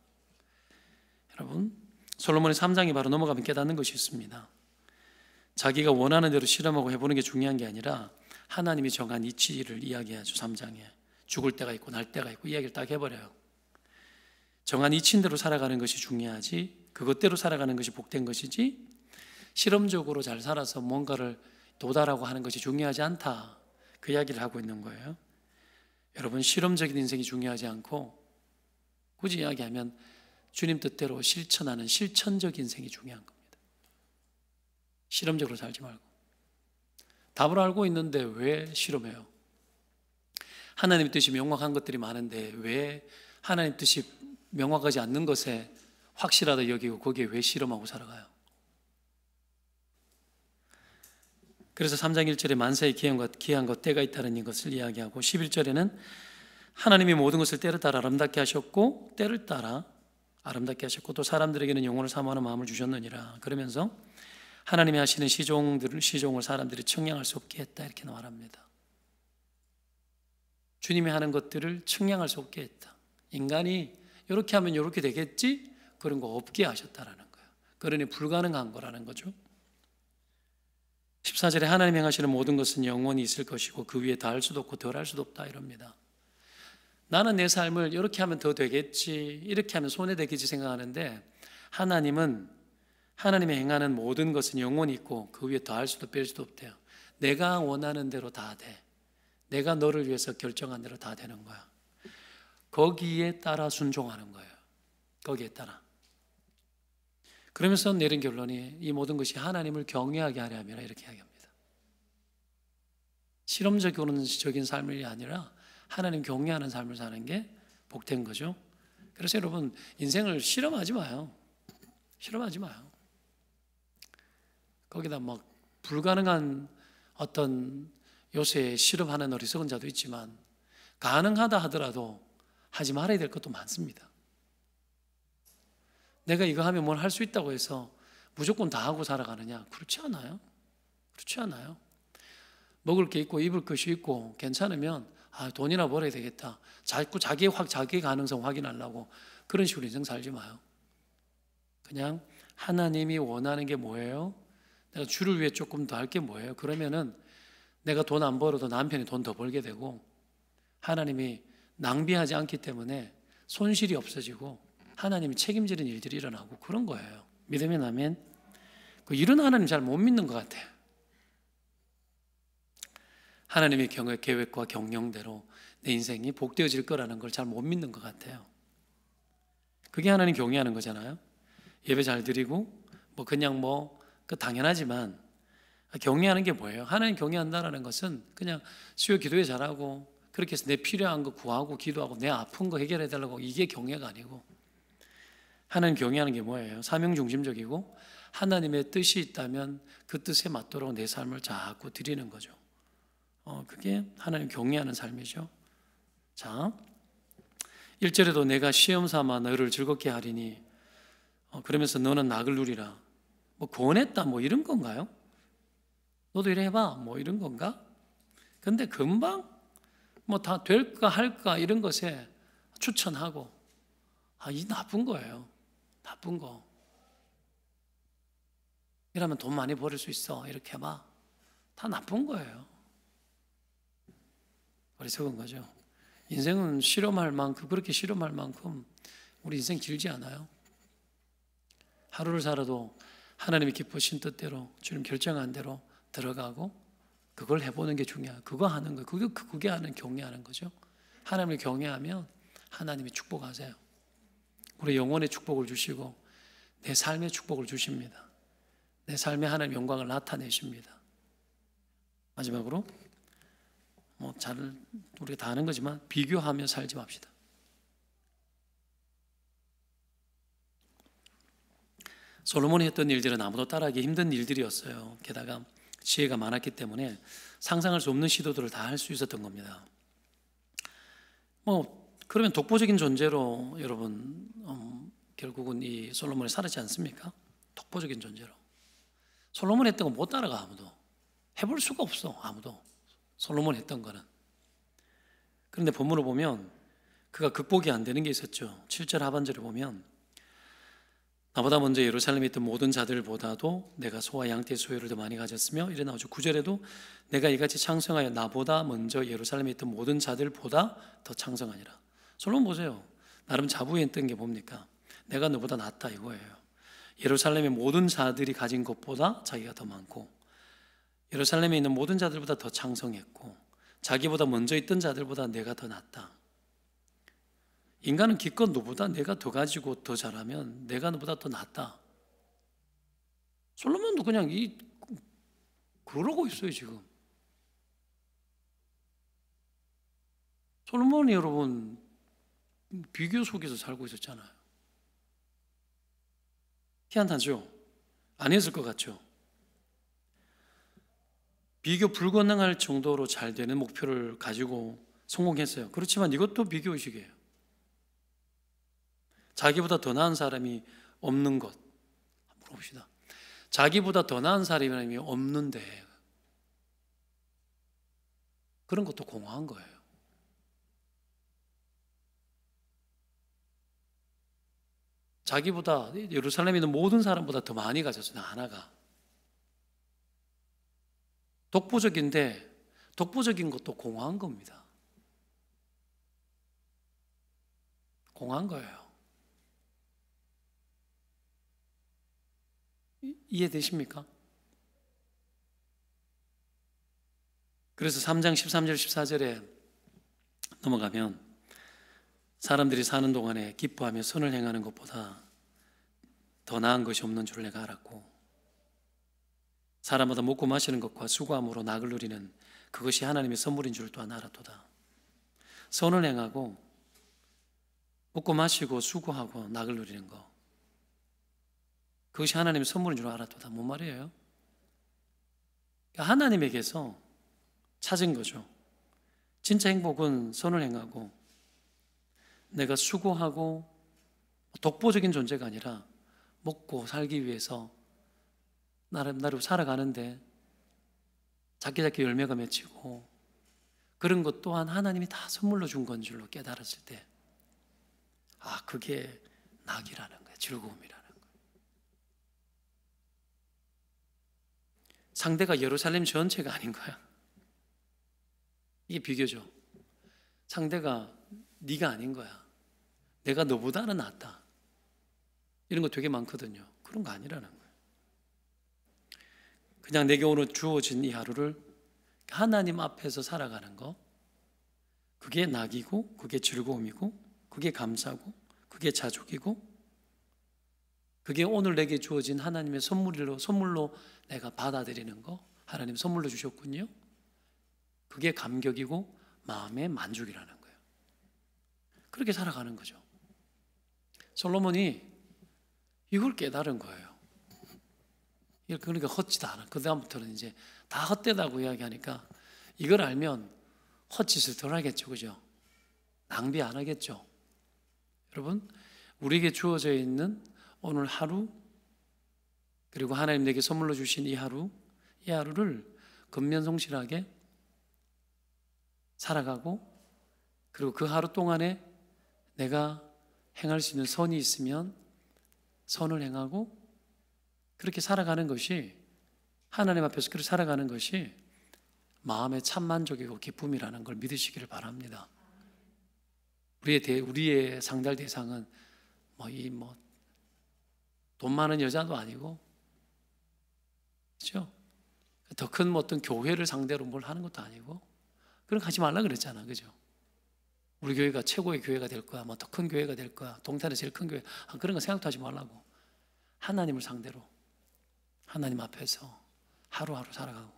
[SPEAKER 2] 여러분, 솔로몬의 3장이 바로 넘어가면 깨닫는 것이 있습니다. 자기가 원하는 대로 실험하고 해보는 게 중요한 게 아니라 하나님이 정한 이치를 이야기하죠. 3장에 죽을 때가 있고 날 때가 있고 이야기를 딱 해버려요. 정한 이치대로 살아가는 것이 중요하지 그것대로 살아가는 것이 복된 것이지 실험적으로 잘 살아서 뭔가를 도달하고 하는 것이 중요하지 않다, 그 이야기를 하고 있는 거예요. 여러분, 실험적인 인생이 중요하지 않고 굳이 이야기하면 주님 뜻대로 실천하는 실천적 인생이 중요한 겁니다. 실험적으로 살지 말고. 답을 알고 있는데 왜 실험해요? 하나님 뜻이 명확한 것들이 많은데 왜 하나님 뜻이 명확하지 않는 것에 확실하다 여기고 거기에 왜 실험하고 살아가요? 그래서 3장 1절에 만사의 기한 것 때가 있다는 것을 이야기하고 11절에는 하나님이 모든 것을 때를 따라 아름답게 하셨고 때를 따라 아름답게 하셨고 또 사람들에게는 영혼을 사모하는 마음을 주셨느니라. 그러면서 하나님이 하시는 시종을 사람들이 측량할 수 없게 했다, 이렇게 말합니다. 주님이 하는 것들을 측량할 수 없게 했다. 인간이 이렇게 하면 이렇게 되겠지? 그런 거 없게 하셨다라는 거예요. 그러니 불가능한 거라는 거죠. 14절에 하나님 행하시는 모든 것은 영원히 있을 것이고 그 위에 더할 수도 없고 덜할 수도 없다 이럽니다. 나는 내 삶을 이렇게 하면 더 되겠지, 이렇게 하면 손해되겠지 생각하는데 하나님은 하나님이 행하는 모든 것은 영원히 있고 그 위에 더할 수도 뺄 수도 없대요. 내가 원하는 대로 다 돼. 내가 너를 위해서 결정한 대로 다 되는 거야. 거기에 따라 순종하는 거예요. 거기에 따라. 그러면서 내린 결론이 이 모든 것이 하나님을 경외하게 하려 함이라 이렇게 이야기합니다. 실험적인 삶이 아니라 하나님 경외하는 삶을 사는 게 복된 거죠. 그래서 여러분 인생을 실험하지 마요. 실험하지 마요. 거기다 막 불가능한 어떤 요새 실험하는 어리석은 자도 있지만 가능하다 하더라도 하지 말아야 될 것도 많습니다. 내가 이거 하면 뭘 할 수 있다고 해서 무조건 다 하고 살아가느냐? 그렇지 않아요. 그렇지 않아요. 먹을 게 있고 입을 것이 있고 괜찮으면 돈이나 벌어야 되겠다. 자꾸 자기 가능성 확인하려고 그런 식으로 인생 살지 마요. 그냥 하나님이 원하는 게 뭐예요? 내가 주를 위해 조금 더 할 게 뭐예요? 그러면은 내가 돈 안 벌어도 남편이 돈 더 벌게 되고 하나님이 낭비하지 않기 때문에 손실이 없어지고 하나님이 책임지는 일들이 일어나고 그런 거예요. 믿으면 아멘. 이런 하나님 잘 못 믿는 것 같아요. 하나님의 계획과 경영대로 내 인생이 복되어질 거라는 걸 잘 못 믿는 것 같아요. 그게 하나님 경외하는 거잖아요. 예배 잘 드리고 그냥 그 당연하지만 경외하는 게 뭐예요? 하나님 경외한다라는 것은 그냥 수요 기도에 잘하고 그렇게 해서 내 필요한 거 구하고 기도하고 내 아픈 거 해결해 달라고 이게 경외가 아니고 하나님 경외하는 게 뭐예요? 사명 중심적이고 하나님의 뜻이 있다면 그 뜻에 맞도록 내 삶을 자꾸 드리는 거죠. 그게 하나님 경외하는 삶이죠. 자, 1절에도 내가 시험 삼아 너를 즐겁게 하리니 그러면서 너는 낙을 누리라. 권했다 이런 건가요? 너도 이래 해봐 이런 건가? 근데 금방 다 될까 할까 이런 것에 추천하고 이 나쁜 거예요. 나쁜 거. 이러면 돈 많이 벌을 수 있어. 이렇게 해봐. 다 나쁜 거예요. 어리석은 거죠. 인생은 실험할 만큼 그렇게 실험할 만큼 우리 인생 길지 않아요. 하루를 살아도 하나님이 기쁘신 뜻대로 주님 결정한 대로 들어가고 그걸 해보는 게 중요해요. 그거 하는 거 그게 하는 경외하는 거죠. 하나님을 경외하면 하나님이 축복하세요. 우리 영혼의 축복을 주시고 내 삶의 축복을 주십니다. 내 삶에 하나님 영광을 나타내십니다. 마지막으로 우리가 다 아는 거지만 비교하며 살지 맙시다. 솔로몬이 했던 일들은 아무도 따라하기 힘든 일들이었어요. 게다가 지혜가 많았기 때문에 상상할 수 없는 시도들을 다 할 수 있었던 겁니다. 그러면 독보적인 존재로 여러분 결국은 이 솔로몬이 살았지 않습니까? 독보적인 존재로. 솔로몬이 했던 거 못 따라가 아무도. 해볼 수가 없어 아무도. 솔로몬이 했던 거는. 그런데 본문을 보면 그가 극복이 안 되는 게 있었죠. 7절 하반절에 보면 나보다 먼저 예루살렘에 있던 모든 자들보다도 내가 소와 양떼 소유를 더 많이 가졌으며 이래 나오죠. 9절에도 내가 이같이 창성하여 나보다 먼저 예루살렘에 있던 모든 자들보다 더 창성하니라. 솔로몬 보세요. 나름 자부에 있던 게 뭡니까? 내가 너보다 낫다 이거예요. 예루살렘의 모든 자들이 가진 것보다 자기가 더 많고 예루살렘에 있는 모든 자들보다 더 창성했고 자기보다 먼저 있던 자들보다 내가 더 낫다. 인간은 기껏 너보다 내가 더 가지고 더 잘하면 내가 너보다 더 낫다. 솔로몬도 그냥 그러고 있어요 지금. 솔로몬이 여러분 비교 속에서 살고 있었잖아요. 희한하죠? 안 했을 것 같죠? 비교 불가능할 정도로 잘 되는 목표를 가지고 성공했어요. 그렇지만 이것도 비교의식이에요. 자기보다 더 나은 사람이 없는 것. 물어봅시다. 자기보다 더 나은 사람이 없는데 그런 것도 공허한 거예요. 자기보다 예루살렘에 있는 모든 사람보다 더 많이 가졌어요. 하나가 독보적인데 독보적인 것도 공허한 겁니다. 공허한 거예요. 이해되십니까? 그래서 3장 13절 14절에 넘어가면 사람들이 사는 동안에 기뻐하며 선을 행하는 것보다 더 나은 것이 없는 줄 내가 알았고 사람마다 먹고 마시는 것과 수고함으로 낙을 누리는 그것이 하나님의 선물인 줄 또한 알았도다. 선을 행하고 먹고 마시고 수고하고 낙을 누리는 것, 그것이 하나님의 선물인 줄 알았도다. 뭔 말이에요? 하나님에게서 찾은 거죠. 진짜 행복은 선을 행하고 내가 수고하고 독보적인 존재가 아니라 먹고 살기 위해서 나름대로 살아가는데 작게 열매가 맺히고 그런 것 또한 하나님이 다 선물로 준 건 줄로 깨달았을 때, 아, 그게 낙이라는 거예요. 즐거움이라는 거예요. 상대가 예루살렘 전체가 아닌 거야. 이게 비교죠. 상대가 네가 아닌 거야. 내가 너보다는 낫다. 이런 거 되게 많거든요. 그런 거 아니라는 거예요. 그냥 내게 오늘 주어진 이 하루를 하나님 앞에서 살아가는 거, 그게 낙이고 그게 즐거움이고 그게 감사고 그게 자족이고 그게 오늘 내게 주어진 하나님의 선물로 내가 받아들이는 거, 하나님 선물로 주셨군요. 그게 감격이고 마음의 만족이라는 거예요. 그렇게 살아가는 거죠. 솔로몬이 이걸 깨달은 거예요. 그러니까 헛짓 안 하고, 그 다음부터는 이제 다 헛되다고 이야기하니까 이걸 알면 헛짓을 덜 하겠죠. 그죠? 낭비 안 하겠죠. 여러분, 우리에게 주어져 있는 오늘 하루, 그리고 하나님 내게 선물로 주신 이 하루를 근면성실하게 살아가고, 그리고 그 하루 동안에 내가 행할 수 있는 선이 있으면 선을 행하고, 그렇게 살아가는 것이, 하나님 앞에서 그렇게 살아가는 것이 마음의 참 만족이고 기쁨이라는 걸 믿으시기를 바랍니다. 우리의 상달 대상은 돈 많은 여자도 아니고, 그렇죠? 더 큰 어떤 교회를 상대로 뭘 하는 것도 아니고, 그런 거 하지 말라 그랬잖아, 그죠? 우리 교회가 최고의 교회가 될 거야, 더 큰 교회가 될 거야, 동탄에 제일 큰 교회, 그런 거 생각도 하지 말라고. 하나님을 상대로 하나님 앞에서 하루하루 살아가고,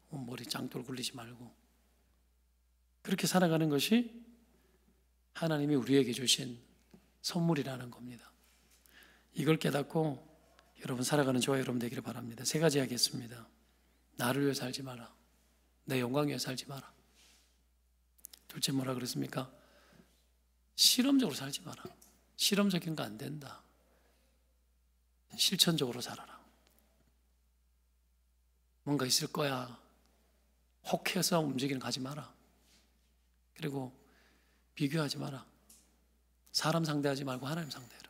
[SPEAKER 2] 머리 짱돌 굴리지 말고, 그렇게 살아가는 것이 하나님이 우리에게 주신 선물이라는 겁니다. 이걸 깨닫고 여러분 살아가는 저와 여러분 되기를 바랍니다. 3가지 하겠습니다. 나를 위해 살지 마라. 내 영광 위해 살지 마라. 둘째 뭐라 그랬습니까? 실험적으로 살지 마라. 실험적인 거 안 된다. 실천적으로 살아라. 뭔가 있을 거야 혹해서 움직이는 거 하지 마라. 그리고 비교하지 마라. 사람 상대하지 말고 하나님 상대해라.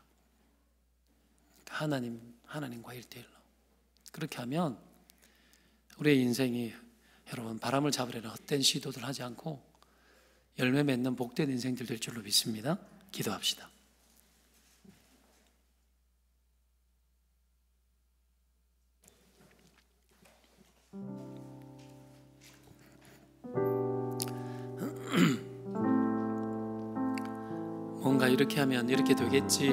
[SPEAKER 2] 하나님과 1대1로. 그렇게 하면 우리의 인생이, 여러분, 바람을 잡으려는 헛된 시도들 하지 않고 열매 맺는 복된 인생들 될 줄로 믿습니다. 기도합시다. 뭔가 이렇게 하면 이렇게 되겠지,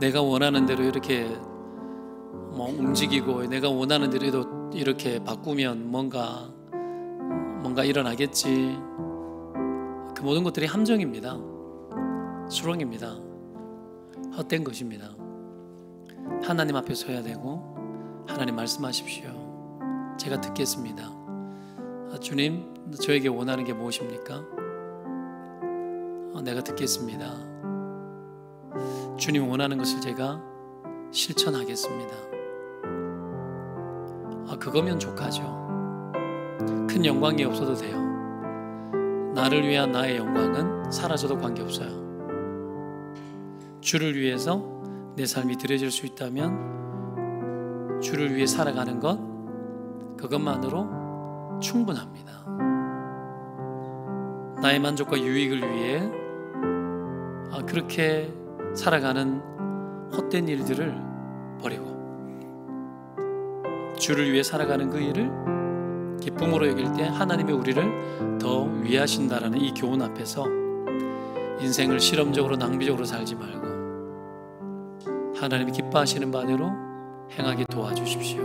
[SPEAKER 2] 내가 원하는 대로 이렇게 움직이고 내가 원하는 대로 이렇게 바꾸면 뭔가 일어나겠지. 그 모든 것들이 함정입니다. 수렁입니다. 헛된 것입니다. 하나님 앞에 서야 되고, 하나님 말씀하십시오. 제가 듣겠습니다. 주님, 저에게 원하는 게 무엇입니까? 내가 듣겠습니다. 주님 원하는 것을 제가 실천하겠습니다. 그거면 족하죠. 큰 영광이 없어도 돼요. 나를 위한 나의 영광은 사라져도 관계없어요. 주를 위해서 내 삶이 드려질 수 있다면 주를 위해 살아가는 것, 그것만으로 충분합니다. 나의 만족과 유익을 위해 그렇게 살아가는 헛된 일들을 버리고 주를 위해 살아가는 그 일을 기쁨으로 여길 때 하나님이 우리를 더 위하신다라는 이 교훈 앞에서 인생을 실험적으로 낭비적으로 살지 말고 하나님이 기뻐하시는 바대로 행하게 도와주십시오.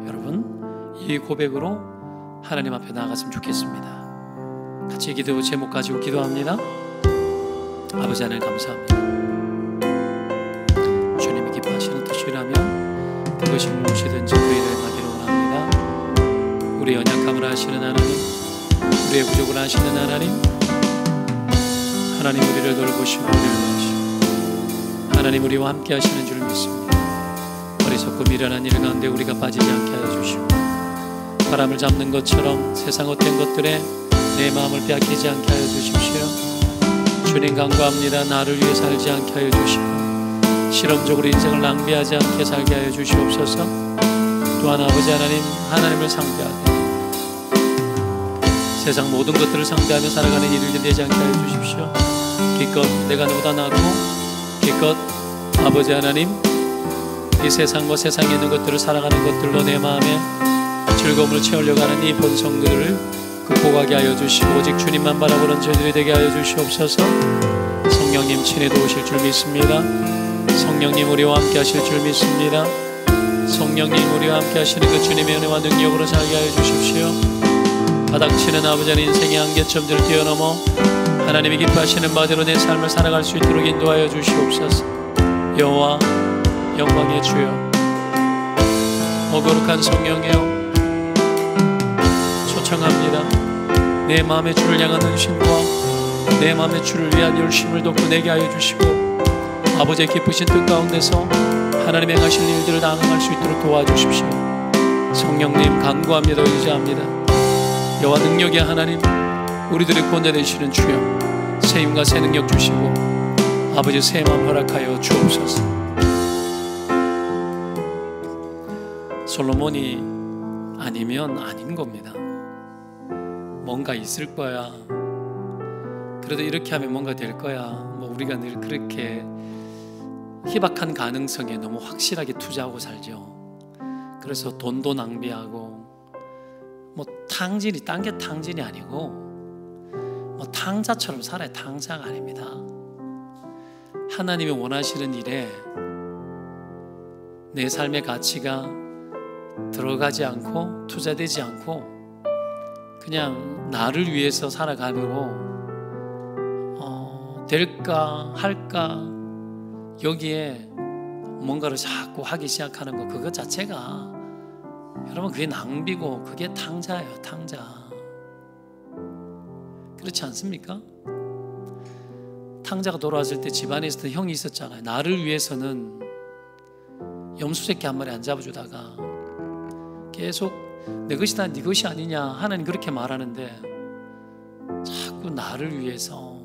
[SPEAKER 2] 여러분, 이 고백으로 하나님 앞에 나아갔으면 좋겠습니다. 같이 기도 제목 가지고 기도합니다. 아버지 하나님 감사합니다. 주님이 기뻐하시는 뜻이라면 그것이 무엇이든지 그 일을 행하기를 원합니다. 우리의 연약함을 아시는 하나님, 우리의 부족을 아시는 하나님, 하나님 우리를 돌보시고 우리를 도우시고 하나님 우리와 함께 하시는 줄 믿습니다. 어리석고 미련한 일 가운데 우리가 빠지지 않게 하여 주시고 바람을 잡는 것처럼 세상 헛된 것들에 내 마음을 빼앗기지 않게 하여 주십시오. 주님 간구합니다. 나를 위해 살지 않게 하여 주시고 실험적으로 인생을 낭비하지 않게 살게 하여 주시옵소서. 또한 아버지 하나님, 하나님을 상대하되 세상 모든 것들을 상대하며 살아가는 일들이 되지 않게 하여 주십시오. 기껏 내가 너보다 낫고 기껏 아버지 하나님 이 세상과 세상에 있는 것들을 살아가는 것들로 내 마음에 즐거움을 채우려고 하는 이 본성들을 극복하게 하여 주시고 오직 주님만 바라보는 저희들이 되게 하여 주시옵소서. 성령님 친히 도우실 줄 믿습니다. 성령님 우리와 함께 하실 줄 믿습니다. 성령님 우리와 함께 하시는 그 주님의 은혜와 능력으로 살게 하여 주십시오. 바닥치는 아버지 하나님 인생의 한계점들을 뛰어넘어 하나님이 기뻐하시는 바대로 내 삶을 살아갈 수 있도록 인도하여 주시옵소서. 여호와 영광의 주여, 거룩한 성령이여 초청합니다. 내 마음의 주를 향한 헌신과 내 마음의 주를 위한 열심을 돕고 내게 하여 주시고 아버지의 기쁘신 뜻 가운데서 하나님 행하실 일들을 다 행할 수 있도록 도와주십시오. 성령님 간구합니다. 의지합니다. 여호와 능력의 하나님, 우리들의 권내되시는 주여 새 힘과 새 능력 주시고 아버지 새 마음 허락하여 주옵소서. 솔로몬이 아니면 아닌 겁니다. 뭔가 있을 거야. 그래도 이렇게 하면 뭔가 될 거야. 뭐 우리가 늘 그렇게 희박한 가능성에 너무 확실하게 투자하고 살죠. 그래서 돈도 낭비하고 뭐 탕진이 딴 게 탕진이 아니고 뭐 탕자처럼 살아야 탕자가 아닙니다. 하나님이 원하시는 일에 내 삶의 가치가 들어가지 않고 투자되지 않고 그냥 나를 위해서 살아가려고 될까 할까 여기에 뭔가를 자꾸 하기 시작하는 거 그것 자체가 여러분 그게 낭비고 그게 탕자예요. 탕자. 그렇지 않습니까? 탕자가 돌아왔을 때 집안에 있었던 형이 있었잖아요. 나를 위해서는 염소새끼 한 마리 안 잡아주다가 계속 내 것이다 네 것이 아니냐 하나님 그렇게 말하는데 자꾸 나를 위해서는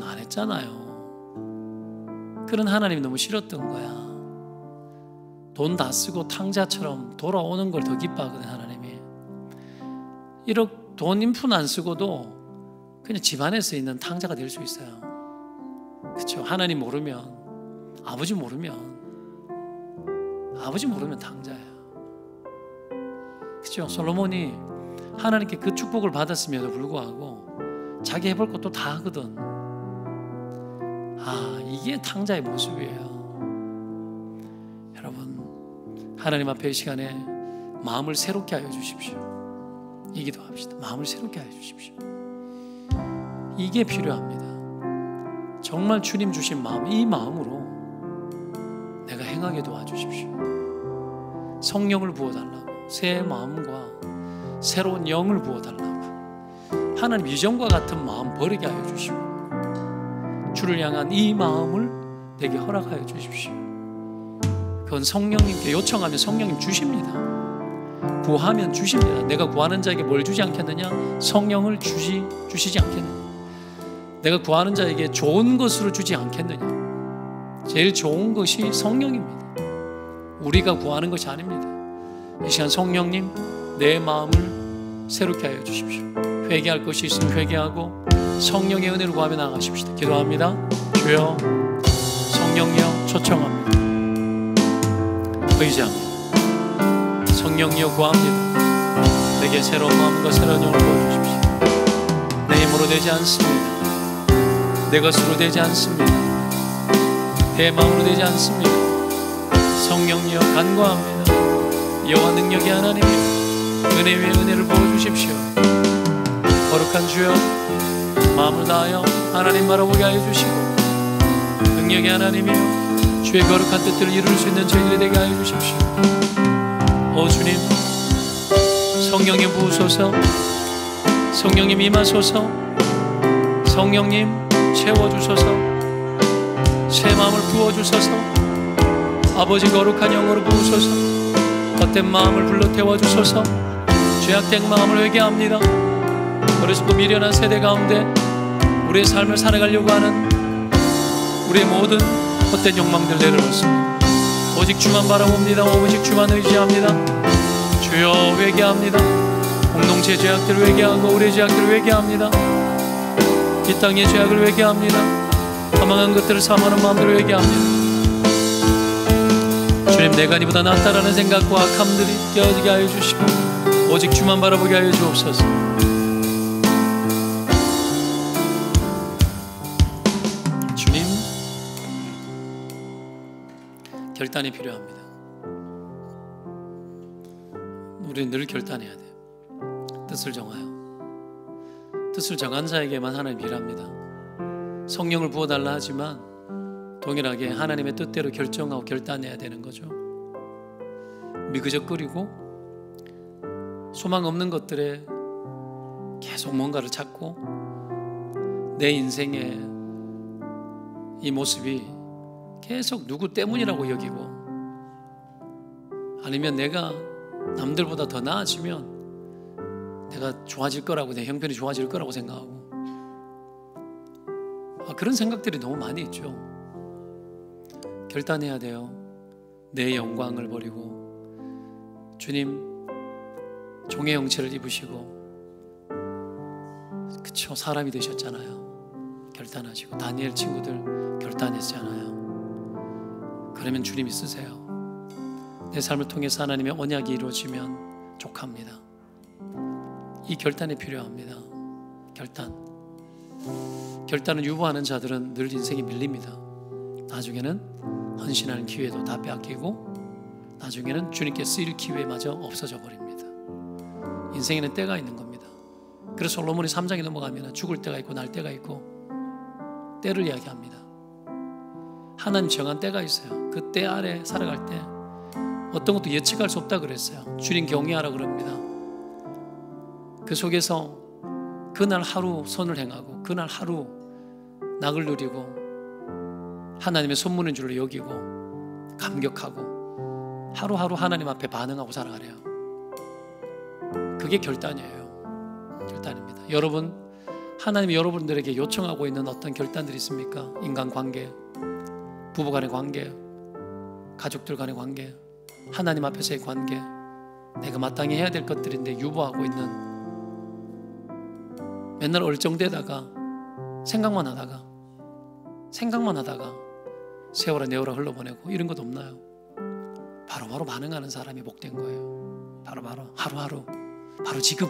[SPEAKER 2] 안 했잖아요. 그런 하나님이 너무 싫었던 거야. 돈 다 쓰고 탕자처럼 돌아오는 걸 더 기뻐하거든 하나님이. 1억 돈 인푼 안 쓰고도 그냥 집안에서 있는 탕자가 될 수 있어요. 그렇죠? 하나님 모르면 아버지 모르면 탕자야. 그렇죠? 솔로몬이 하나님께 그 축복을 받았음에도 불구하고 자기 해볼 것도 다 하거든. 이게 탕자의 모습이에요. 여러분 하나님 앞에 이 시간에 마음을 새롭게 하여 주십시오. 이 기도합시다. 마음을 새롭게 하여 주십시오. 이게 필요합니다. 정말 주님 주신 마음, 이 마음으로 내가 행하게 도와주십시오. 성령을 부어달라고, 새 마음과 새로운 영을 부어달라고, 하나님 이전과 같은 마음 버리게 하여 주시고 주를 향한 이 마음을 내게 허락하여 주십시오. 그건 성령님께 요청하면 성령님 주십니다. 구하면 주십니다. 내가 구하는 자에게 뭘 주지 않겠느냐? 성령을 주시지 않겠느냐? 내가 구하는 자에게 좋은 것으로 주지 않겠느냐. 제일 좋은 것이 성령입니다. 우리가 구하는 것이 아닙니다. 이 시간 성령님, 내 마음을 새롭게 하여 주십시오. 회개할 것이 있으면 회개하고 성령의 은혜를 구하며 나아가십시다. 기도합니다. 주여, 성령이여 초청합니다. 의지합니다. 성령이여 구합니다. 내게 새로운 마음과 새로운 영을 부어주십시오. 내 힘으로 되지 않습니다. 내 것으로 되지 않습니다. 내 마음으로 되지 않습니다. 성령이여 간구합니다. 여호와 능력의 하나님이여 은혜 위에 은혜를 부어주십시오. 거룩한 주여, 마음을 다하여 하나님 바라보게 하여 주시고 능력의 하나님이여 주의 거룩한 뜻들을 이룰 수 있는 저희들이 되게 하여 주십시오. 오 주님, 성령님 부으소서. 성령님 임하소서. 성령님 채워주소서. 새 마음을 부어주소서. 아버지 거룩한 영으로 부으소서. 헛된 마음을 불러 태워주소서. 죄악된 마음을 회개합니다. 어리석고 미련한 세대 가운데 우리의 삶을 살아가려고 하는 우리의 모든 헛된 욕망들 내려놓습니다. 오직 주만 바라봅니다. 오직 주만 의지합니다. 주여 회개합니다. 공동체 죄악들을 회개하고 우리의 죄악들을 회개합니다. 이 땅의 죄악을 회개합니다. 허망한 것들을 사모하는 마음들을 회개합니다. 주님, 내가 니보다 낫다라는 생각과 악함들이 깨어지게 하여 주시고 오직 주만 바라보게 하여 주옵소서. 주님, 결단이 필요합니다. 우리는 늘 결단해야 돼요. 뜻을 정하여. 뜻을 정한 자에게만 하나님 일합니다. 성령을 부어달라 하지만 동일하게 하나님의 뜻대로 결정하고 결단해야 되는 거죠. 미그적거리고 소망 없는 것들에 계속 뭔가를 찾고 내 인생의 이 모습이 계속 누구 때문이라고 여기고 아니면 내가 남들보다 더 나아지면 내가 좋아질 거라고, 내 형편이 좋아질 거라고 생각하고 그런 생각들이 너무 많이 있죠. 결단해야 돼요. 내 영광을 버리고 주님 종의 형체를 입으시고 그쵸, 사람이 되셨잖아요. 결단하시고 다니엘 친구들 결단했잖아요. 그러면 주님이 쓰세요. 내 삶을 통해서 하나님의 언약이 이루어지면 족합니다. 이 결단이 필요합니다. 결단을 유보하는 자들은 늘 인생이 밀립니다. 나중에는 헌신하는 기회도 다 빼앗기고 나중에는 주님께 쓰일 기회마저 없어져 버립니다. 인생에는 때가 있는 겁니다. 그래서 솔로몬이 3장에 넘어가면 죽을 때가 있고 날 때가 있고 때를 이야기합니다. 하나님 정한 때가 있어요. 그 때 아래 살아갈 때 어떤 것도 예측할 수 없다 그랬어요. 주님 경외하라 그럽니다. 그 속에서 그날 하루 선을 행하고 그날 하루 낙을 누리고 하나님의 선물인 줄로 여기고 감격하고 하루하루 하나님 앞에 반응하고 살아가래요. 그게 결단이에요. 결단입니다. 여러분, 하나님이 여러분들에게 요청하고 있는 어떤 결단들이 있습니까? 인간관계, 부부간의 관계, 가족들 간의 관계, 하나님 앞에서의 관계, 내가 마땅히 해야 될 것들인데 유보하고 있는, 맨날 얼쩡대다가 생각만 하다가 세월아 내월아 흘러보내고 이런 것 없나요? 바로바로 반응하는 사람이 복된 거예요. 바로바로 하루하루, 바로 지금.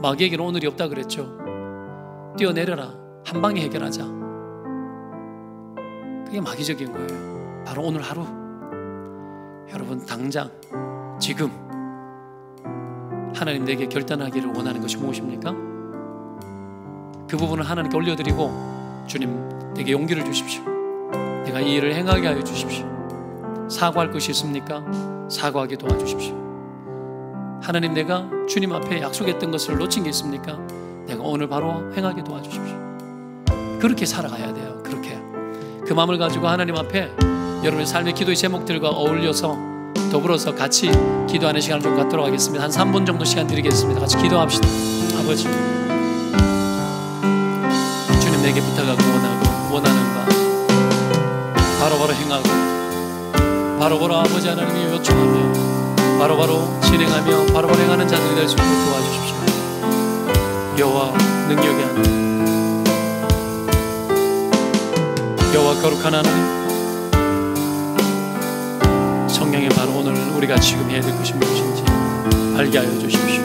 [SPEAKER 2] 마귀에게는 오늘이 없다 그랬죠. 뛰어내려라, 한 방에 해결하자. 그게 마귀적인 거예요. 바로 오늘 하루. 여러분, 당장 지금 하나님 내게 결단하기를 원하는 것이 무엇입니까? 그 부분을 하나님께 올려드리고, 주님 내게 용기를 주십시오. 내가 이 일을 행하게 하여 주십시오. 사과할 것이 있습니까? 사과하게 도와주십시오. 하나님, 내가 주님 앞에 약속했던 것을 놓친 게 있습니까? 내가 오늘 바로 행하게 도와주십시오. 그렇게 살아가야 돼요. 그렇게 그 마음을 가지고 하나님 앞에 여러분의 삶의 기도의 제목들과 어울려서 더불어서 같이 기도하는 시간을 좀 갖도록 하겠습니다. 한 3분 정도 시간 드리겠습니다. 같이 기도합시다. 아버지, 내게 부탁하고 원하는 바 바로바로 행하고 바로바로 아버지 하나님이 요청하며 바로바로 진행하며 바로바로 행하는 자들이 될 수 있도록 도와주십시오. 여호와 능력의 하나님, 여호와 거룩한 하나님, 성령의 바로 오늘 우리가 지금 해야 될 것이 무엇인지 알게 하여 주십시오.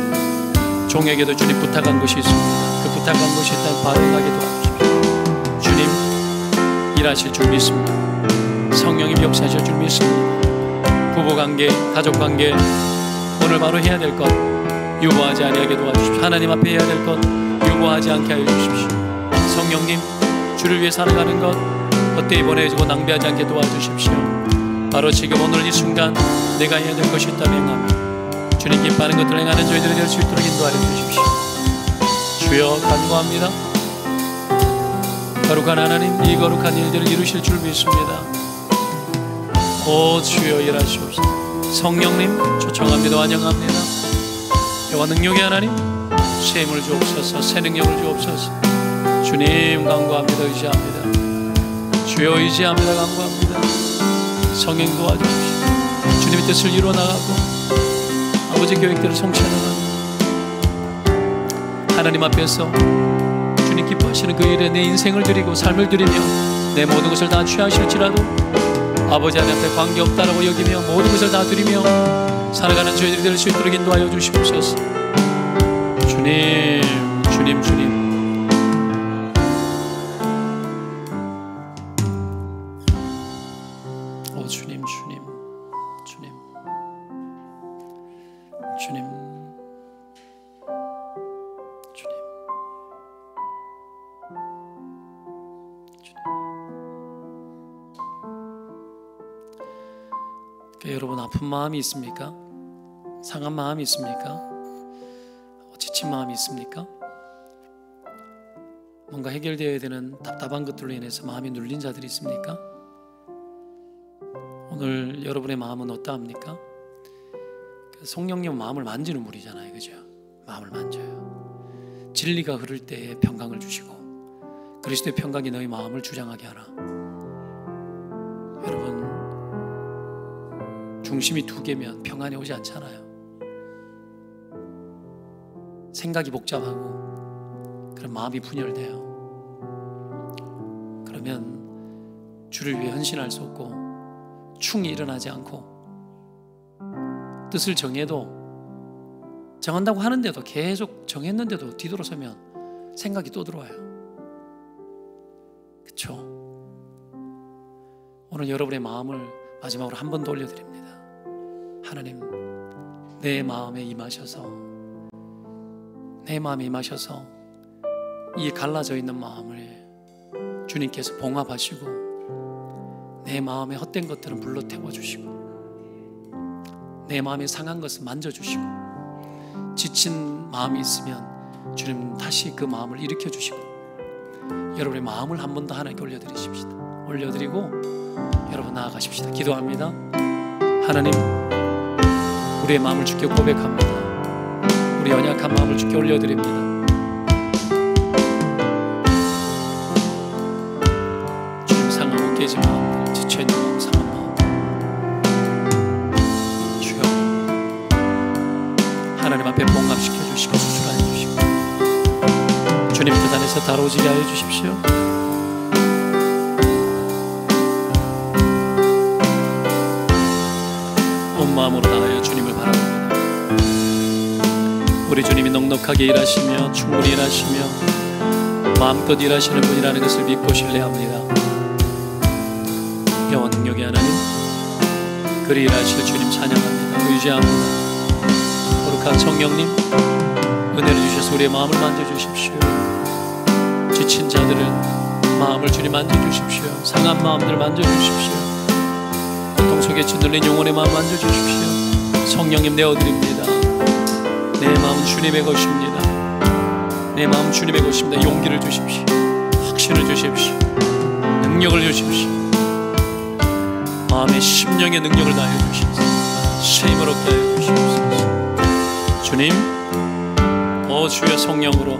[SPEAKER 2] 종에게도 주님 부탁한 것이 있습니다. 그 부탁한 것이 있다면 바로 행하게 도와주십시오. 주님 일하실 줄 믿습니다. 성령님 역사하실 줄 믿습니다. 부부관계, 가족관계 오늘 바로 해야 될 것 유보하지 아니하게 도와주십시오. 하나님 앞에 해야 될 것 유보하지 않게 하여 주십시오. 성령님 주를 위해 살아가는 것 헛되이 보내주고 낭비하지 않게 도와주십시오. 바로 지금 오늘 이 순간 내가 해야 될 것이 있다면 행하며 주님 기뻐하는 것들을 행하는 저희들이 될 수 있도록 인도하여 주십시오. 주여 간구합니다. 거룩한 하나님, 이 거룩한 일들을 이루실 줄 믿습니다. 오 주여 일하시옵소서. 성령님 초청합니다. 환영합니다. 여호와 능력의 하나님, 새 힘을 주옵소서. 새 능력을 주옵소서. 주님 간구합니다. 의지합니다. 주여 의지합니다. 간구합니다. 성령 도와주십시오. 주님의 뜻을 이루어나가고 아버지 계획대로 성취하는 하나님 앞에서 주님 기뻐하시는 그 일에 내 인생을 드리고 삶을 드리며 내 모든 것을 다 취하실지라도 아버지 하나님 앞에 관계없다라고 여기며 모든 것을 다 드리며 살아가는 저희들이 될 수 있도록 인도하여 주시옵소서. 주님, 주님, 주님. 오 주님, 주님, 주님, 주님, 주님, 주님. 여러분 아픈 마음이 있습니까? 상한 마음이 있습니까? 지친 마음이 있습니까? 뭔가 해결되어야 되는 답답한 것들로 인해서 마음이 눌린 자들이 있습니까? 오늘 여러분의 마음은 어떠합니까? 성령님 마음을 만지는 물이잖아요, 그죠? 마음을 만져요. 진리가 흐를 때에 평강을 주시고 그리스도의 평강이 너희 마음을 주장하게 하라. 여러분 중심이 두 개면 평안이 오지 않잖아요. 생각이 복잡하고 그런 마음이 분열돼요. 그러면 주를 위해 헌신할 수 없고 충이 일어나지 않고 뜻을 정한다고 하는데도 계속 정했는데도 뒤돌아서면 생각이 또 들어와요. 그렇죠? 오늘 여러분의 마음을 마지막으로 한 번 더 올려드립니다. 하나님, 내 마음에 임하셔서 이 갈라져 있는 마음을 주님께서 봉합하시고 내 마음에 헛된 것들은 불로 태워주시고 내 마음에 상한 것은 만져주시고 지친 마음이 있으면 주님 다시 그 마음을 일으켜주시고 여러분의 마음을 한 번 더 하나님께 올려드리십시다. 올려드리고 여러분 나아가십시다. 기도합니다. 하나님, 우리의 마음을 주께 고백합니다. 우리 연약한 마음을 주께 올려드립니다. 주님, 상하고 깨진 마음들, 지쳐있는 마음, 상한 마음 주여 하나님 앞에 봉합시켜 주시고 수술하여 주시고 주님 뜻 안에서 다뤄지게 하여 주십시오. 온 마음으로 나아여 주님을 바라봅니다. 우리 주님이 넉넉하게 일하시며 충분히 일하시며 마음껏 일하시는 분이라는 것을 믿고 신뢰합니다. 여호와 능력의 하나님, 그리 일하실 주님 찬양합니다. 의지합니다. 거룩한 성령님, 은혜를 주셔서 우리의 마음을 만져주십시오. 지친 자들은 마음을 주님 만져주십시오. 상한 마음들 만져주십시오. 고통 속에 짓눌린 영혼의 마음 만져주십시오. 성령님 내어드립니다. 내 마음은 주님의 것입니다. 내 마음 주님의 것입니다. 용기를 주십시오. 확신을 주십시오. 능력을 주십시오. 마음의 심령의 능력을 다해 주십시오. 새 힘을 얻게 하여 주십시오. 주님, 주여 성령으로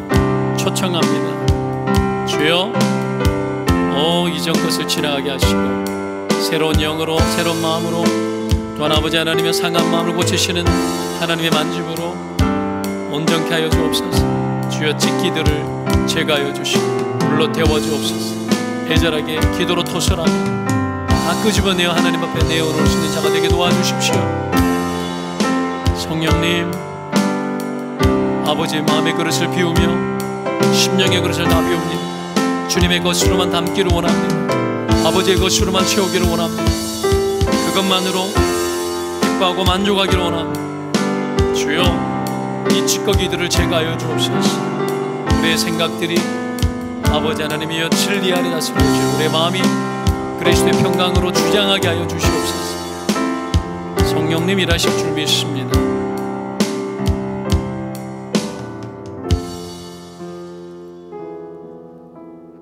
[SPEAKER 2] 초청합니다. 주여, 이전 것을 지나가게 하시고 새로운 영으로, 새로운 마음으로, 또한 아버지 하나님의 상한 마음을 고치시는 하나님의 만짐으로 온전케 하여 주옵소서. 주여, 찢기들을 제거하여 주시고 물로 태워 주옵소서. 애절하게 기도로 토설하며 다 끄집어내어 하나님 앞에 내어놓을 수 있는 자가 되게 도와주십시오. 성령님, 아버지의 마음의 그릇을 비우며 심령의 그릇을 다 비웁니다. 주님의 것으로만 담기를 원합니다. 아버지의 것으로만 채우기를 원합니다. 그것만으로 기뻐하고 만족하기를 원합니다. 주여, 이 찌꺼기들을 제거하여 주옵소서. 우리의 생각들이 아버지 하나님이여 진리하리 다스려 주시고 우리의 마음이 그리스도의 평강으로 주장하게 하여 주시옵소서. 성령님 일하실 줄 믿습니다.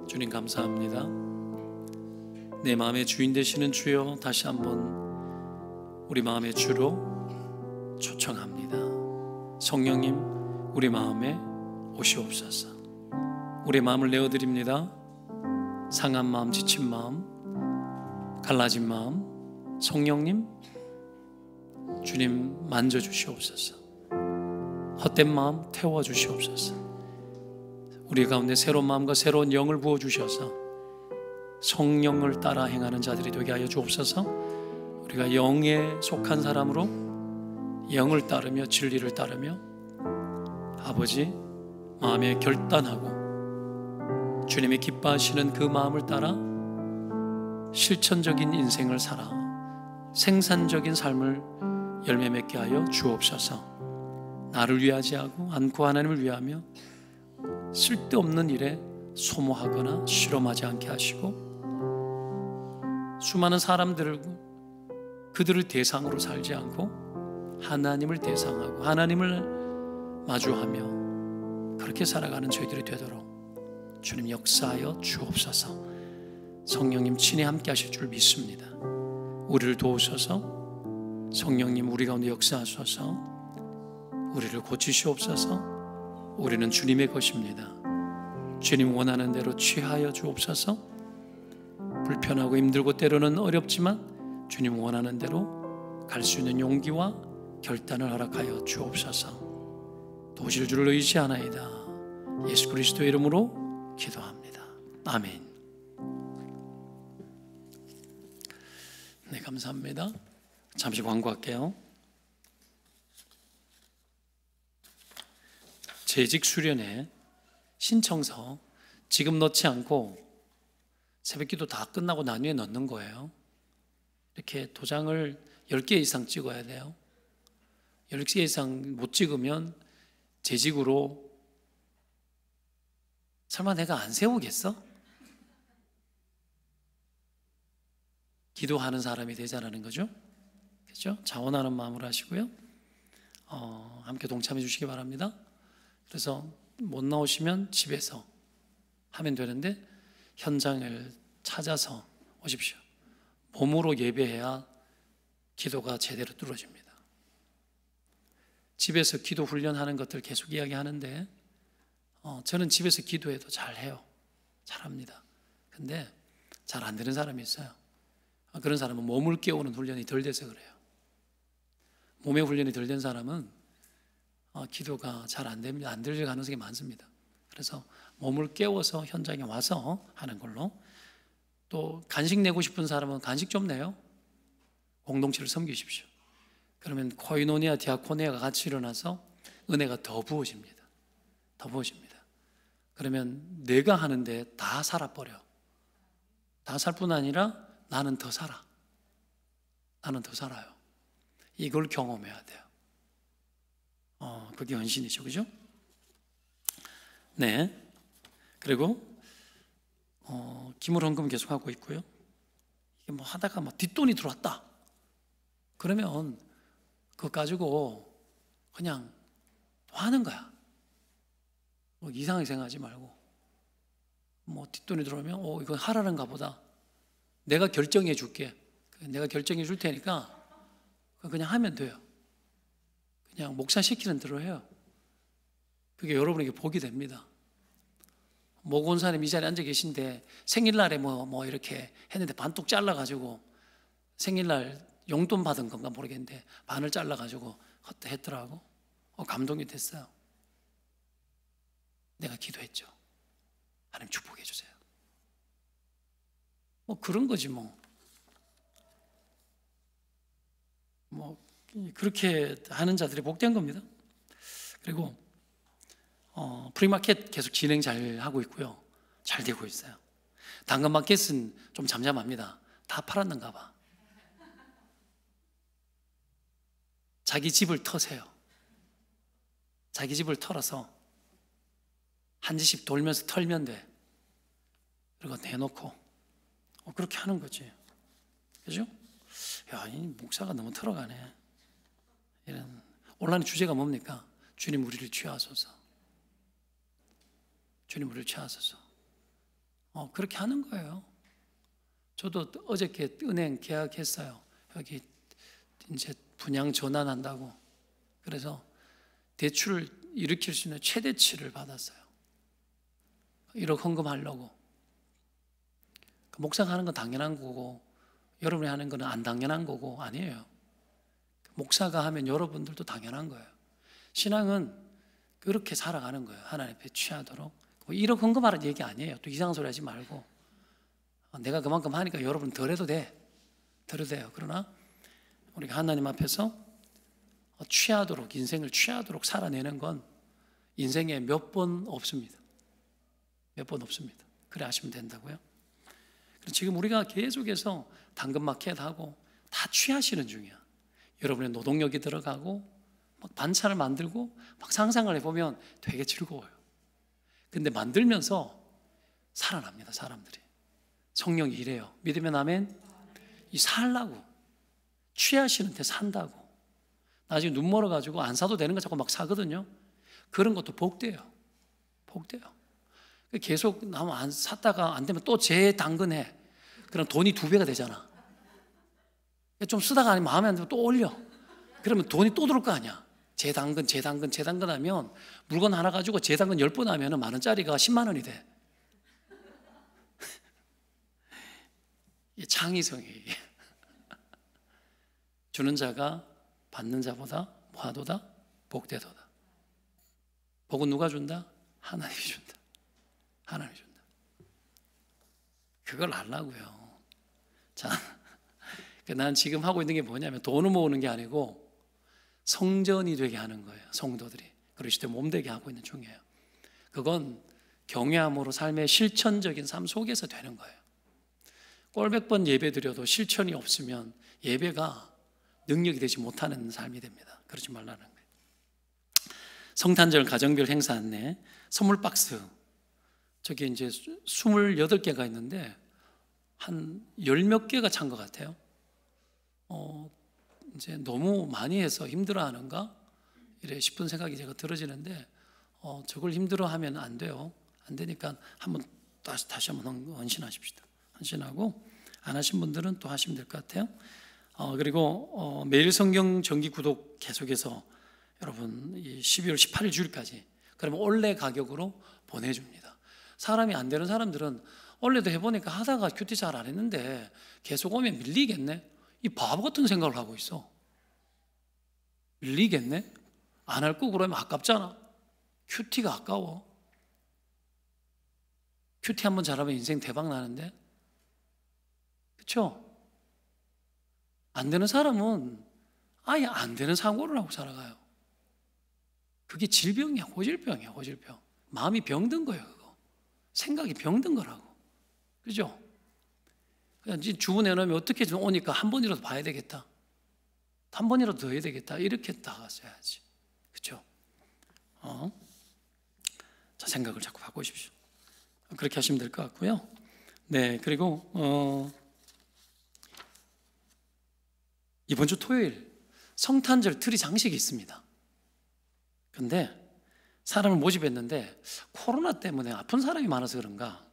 [SPEAKER 2] 주님 감사합니다. 내 마음의 주인 되시는 주여, 다시 한번 우리 마음의 주로 초청합니다. 성령님, 우리 마음에 오시옵소서. 우리 마음을 내어드립니다. 상한 마음, 지친 마음, 갈라진 마음, 성령님 주님 만져주시옵소서. 헛된 마음 태워주시옵소서. 우리 가운데 새로운 마음과 새로운 영을 부어주셔서 성령을 따라 행하는 자들이 되게 하여 주옵소서. 우리가 영에 속한 사람으로 영을 따르며 진리를 따르며 아버지 마음에 결단하고 주님이 기뻐하시는 그 마음을 따라 실천적인 인생을 살아 생산적인 삶을 열매 맺게 하여 주옵소서. 나를 위하지 않고 않고 하나님을 위하며 쓸데없는 일에 소모하거나 실험하지 않게 하시고 수많은 사람들을 그들을 대상으로 살지 않고 하나님을 대상하고 하나님을 마주하며 그렇게 살아가는 저희들이 되도록 주님 역사하여 주옵소서. 성령님 친히 함께 하실 줄 믿습니다. 우리를 도우셔서 성령님 우리 가운데 역사하셔서 우리를 고치시옵소서. 우리는 주님의 것입니다. 주님 원하는 대로 취하여 주옵소서. 불편하고 힘들고 때로는 어렵지만 주님 원하는 대로 갈 수 있는 용기와 결단을 허락하여 주옵소서. 도우실 줄을 의지하나이다. 예수 그리스도의 이름으로 기도합니다. 아멘. 네, 감사합니다. 잠시 광고할게요. 재직 수련회 신청서 지금 넣지 않고 새벽기도 다 끝나고 난 후에 넣는 거예요. 이렇게 도장을 10개 이상 찍어야 돼요. 10개 이상 못 찍으면 재직으로 설마 내가 안 세우겠어? 기도하는 사람이 되자라는 거죠. 그렇죠? 자원하는 마음으로 하시고요. 함께 동참해 주시기 바랍니다. 그래서 못 나오시면 집에서 하면 되는데 현장을 찾아서 오십시오. 몸으로 예배해야 기도가 제대로 뚫어집니다. 집에서 기도 훈련하는 것들 계속 이야기하는데 저는 집에서 기도해도 잘해요. 잘합니다. 근데 잘 안 되는 사람이 있어요. 그런 사람은 몸을 깨우는 훈련이 덜 돼서 그래요. 몸의 훈련이 덜 된 사람은 기도가 잘 안 됩니다. 안 될 가능성이 많습니다. 그래서 몸을 깨워서 현장에 와서 하는 걸로. 또 간식 내고 싶은 사람은 간식 좀 내요. 공동체를 섬기십시오. 그러면 코이노니아, 디아코니아가 같이 일어나서 은혜가 더 부어집니다. 더 부어집니다. 그러면 내가 하는데 다 살아버려. 다 살 뿐 아니라 나는 더 살아. 나는 더 살아요. 이걸 경험해야 돼요. 그게 헌신이죠. 그죠? 네. 그리고 기물 헌금 계속하고 있고요. 이게 뭐 하다가 막 뒷돈이 들어왔다. 그러면 그거 가지고 그냥 하는 거야. 뭐 이상하게 생각하지 말고. 뭐 뒷돈이 들어오면 이건 하라는가 보다. 내가 결정해 줄게. 내가 결정해 줄 테니까 그냥 하면 돼요. 그냥 목사 시키는 대로 해요. 그게 여러분에게 복이 됩니다. 모곤사님 이 자리에 앉아 계신데 생일날에 뭐 이렇게 했는데 반뚝 잘라가지고 생일날 용돈 받은 건가 모르겠는데 반을 잘라가지고 했더라고. 감동이 됐어요. 내가 기도했죠. 하나님 축복해 주세요. 그런 거지 뭐 그렇게 하는 자들이 복된 겁니다. 그리고 프리마켓 계속 진행 잘 하고 있고요. 잘 되고 있어요. 당근마켓은 좀 잠잠합니다. 다 팔았는가 봐. 자기 집을 터세요. 자기 집을 털어서 한 집씩 돌면서 털면 돼. 그리고 내놓고 그렇게 하는 거지. 그죠? 야, 이 목사가 너무 털어가네. 이런 온라인 주제가 뭡니까? 주님 우리를 취하소서. 주님 우리를 취하소서. 그렇게 하는 거예요. 저도 어저께 은행 계약했어요. 여기 이제 분양 전환한다고. 그래서 대출을 일으킬 수 있는 최대치를 받았어요. 1억 헌금하려고. 목사가 하는 건 당연한 거고 여러분이 하는 건 안 당연한 거고 아니에요. 목사가 하면 여러분들도 당연한 거예요. 신앙은 그렇게 살아가는 거예요. 하나님 앞에 취하도록. 1억 헌금하라는 얘기 아니에요. 또 이상한 소리 하지 말고 내가 그만큼 하니까 여러분 덜 해도 돼. 덜 해도 돼요. 그러나 우리가 하나님 앞에서 취하도록, 인생을 취하도록 살아내는 건 인생에 몇 번 없습니다. 몇 번 없습니다. 그래 하시면 된다고요. 지금 우리가 계속해서 당근마켓하고 다 취하시는 중이야. 여러분의 노동력이 들어가고 막 반찬을 만들고 막 상상을 해보면 되게 즐거워요. 근데 만들면서 살아납니다. 사람들이. 성령이 이래요. 믿으면 아멘. 이 살라고 취하시는데 산다고. 나중에 눈 멀어가지고 안 사도 되는 거 자꾸 막 사거든요. 그런 것도 복돼요. 복돼요. 계속 나무 안 샀다가 안 되면 또 재당근해. 그럼 돈이 2배가 되잖아. 좀 쓰다가 마음에 안 들면 또 올려. 그러면 돈이 또 들어올 거 아니야. 재당근 하면 물건 하나 가지고 재당근 10번 하면 만 원짜리가 10만 원이 돼. 이게 창의성이. 주는 자가 받는 자보다 뭐하도다? 복되도다. 복은 누가 준다? 하나님이 준다. 하나님이 준다. 그걸 알라고요. 자, 난 지금 하고 있는 게 뭐냐면 돈을 모으는 게 아니고 성전이 되게 하는 거예요. 성도들이 그리스도의 몸 되게 하고 있는 중이에요. 그건 경외함으로 삶의 실천적인 삶 속에서 되는 거예요. 꼴백 번 예배 드려도 실천이 없으면 예배가 능력이 되지 못하는 삶이 됩니다. 그러지 말라는 거예요. 성탄절 가정별 행사 안내 선물 박스 저기 이제 28개가 있는데 한 10몇 개가 찬 것 같아요. 이제 너무 많이 해서 힘들어하는가 이래 싶은 생각이 제가 들어지는데 저걸 힘들어하면 안 돼요. 안 되니까 한번 다시 한번 헌신하십시다. 헌신하고 안 하신 분들은 또 하시면 될 것 같아요. 그리고 매일 성경 정기 구독 계속해서 여러분 이 12월 18일 주일까지 그러면 원래 가격으로 보내줍니다. 사람이 안 되는 사람들은 원래도 해보니까 하다가 큐티 잘 안 했는데 계속 오면 밀리겠네. 이 바보 같은 생각을 하고 있어. 밀리겠네? 안 할 거 그러면 아깝잖아. 큐티가 아까워. 큐티 한번 잘하면 인생 대박 나는데. 그렇죠? 안 되는 사람은 아예 안 되는 사고를 하고 살아가요. 그게 질병이야. 호질병이야. 호질병. 마음이 병든 거예요. 그거. 생각이 병든 거라고. 그죠? 그냥 주문해놓으면 어떻게 좀 오니까 한 번이라도 봐야 되겠다. 한 번이라도 더 해야 되겠다. 이렇게 나갔어야지. 그죠? 자, 생각을 자꾸 바꾸십시오. 그렇게 하시면 될 것 같고요. 네, 그리고 이번 주 토요일 성탄절 트리 장식이 있습니다. 근데 사람을 모집했는데 코로나 때문에 아픈 사람이 많아서 그런가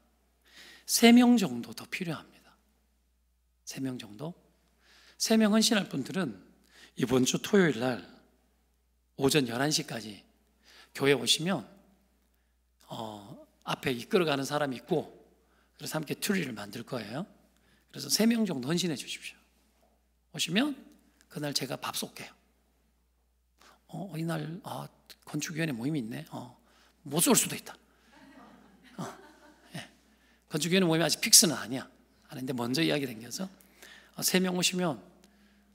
[SPEAKER 2] 3명 정도 더 필요합니다. 3명 정도? 3명 헌신할 분들은 이번 주 토요일 날 오전 11시까지 교회 오시면 앞에 이끌어가는 사람이 있고, 그래서 함께 트리를 만들 거예요. 그래서 3명 정도 헌신해 주십시오. 오시면 그날 제가 밥 쏠게요. 이날 건축위원회 모임이 있네. 못 쏠 수도 있다. 예. 건축위원회 모임이 아직 픽스는 아니야. 아닌데 먼저 이야기 생겨서 3명 오시면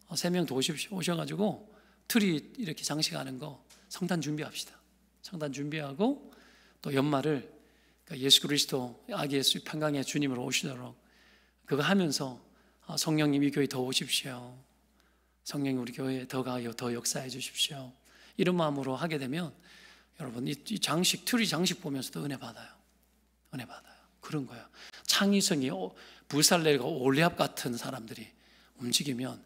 [SPEAKER 2] 3명 더 오셔가지고 트리 이렇게 장식하는 거 성탄 준비합시다. 성탄 준비하고 또 연말을 예수 그리스도 아기 예수 평강의 주님으로 오시도록 그거 하면서 성령님 이 교회 더 오십시오. 성령님 우리 교회에 더 가요. 더 역사해 주십시오. 이런 마음으로 하게 되면 여러분 이 장식 트리 장식 보면서도 은혜 받아요. 은혜 받아요. 그런 거예요. 창의성이 불살레가 올리압 같은 사람들이 움직이면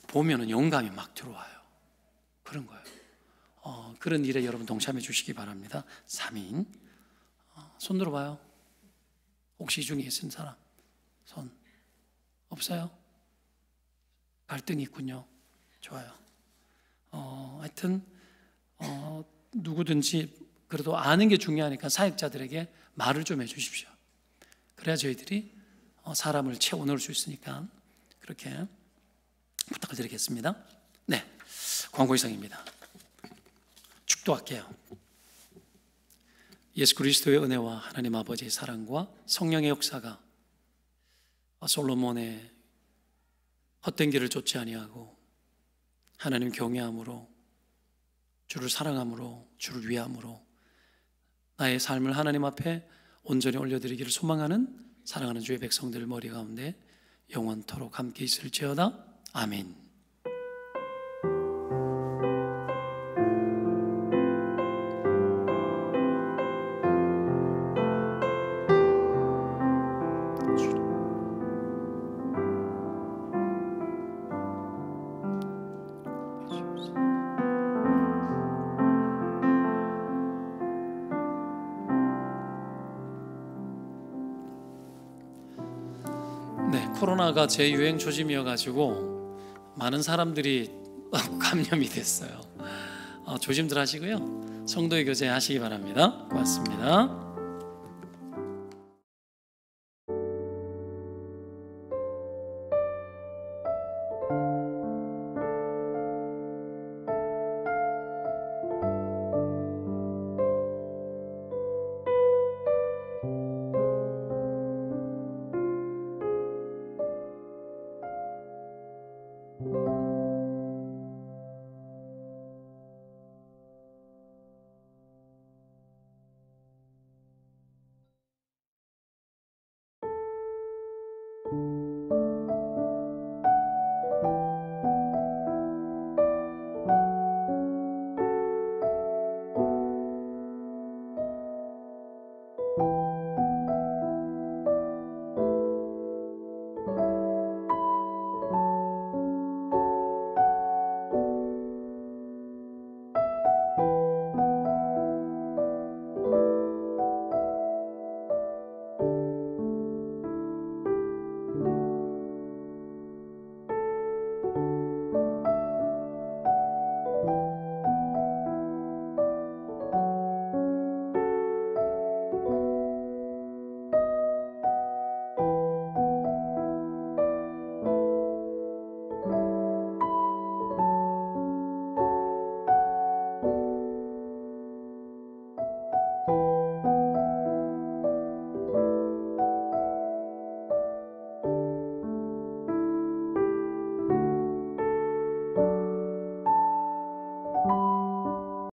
[SPEAKER 2] 보면은 영감이 막 들어와요. 그런 거예요. 그런 일에 여러분 동참해 주시기 바랍니다. 3인 손 들어봐요. 혹시 이 중에 있는 사람 손 없어요? 갈등이 있군요. 좋아요. 하여튼 누구든지 그래도 아는 게 중요하니까 사역자들에게 말을 좀 해주십시오. 그래야 저희들이 사람을 채워 넣을 수 있으니까 그렇게 부탁을 드리겠습니다. 네, 광고 이상입니다. 축도할게요. 예수 그리스도의 은혜와 하나님 아버지의 사랑과 성령의 역사가 솔로몬의 헛된 길을 쫓지 아니하고 하나님 경외함으로 주를 사랑함으로 주를 위함으로 나의 삶을 하나님 앞에 온전히 올려드리기를 소망하는 사랑하는 주의 백성들 머리 가운데 영원토록 함께 있을지어다. 아멘. 코로나가 재유행 초심이어가지고 많은 사람들이 감염이 됐어요. 조심들 하시고요. 성도의 교제 하시기 바랍니다. 고맙습니다.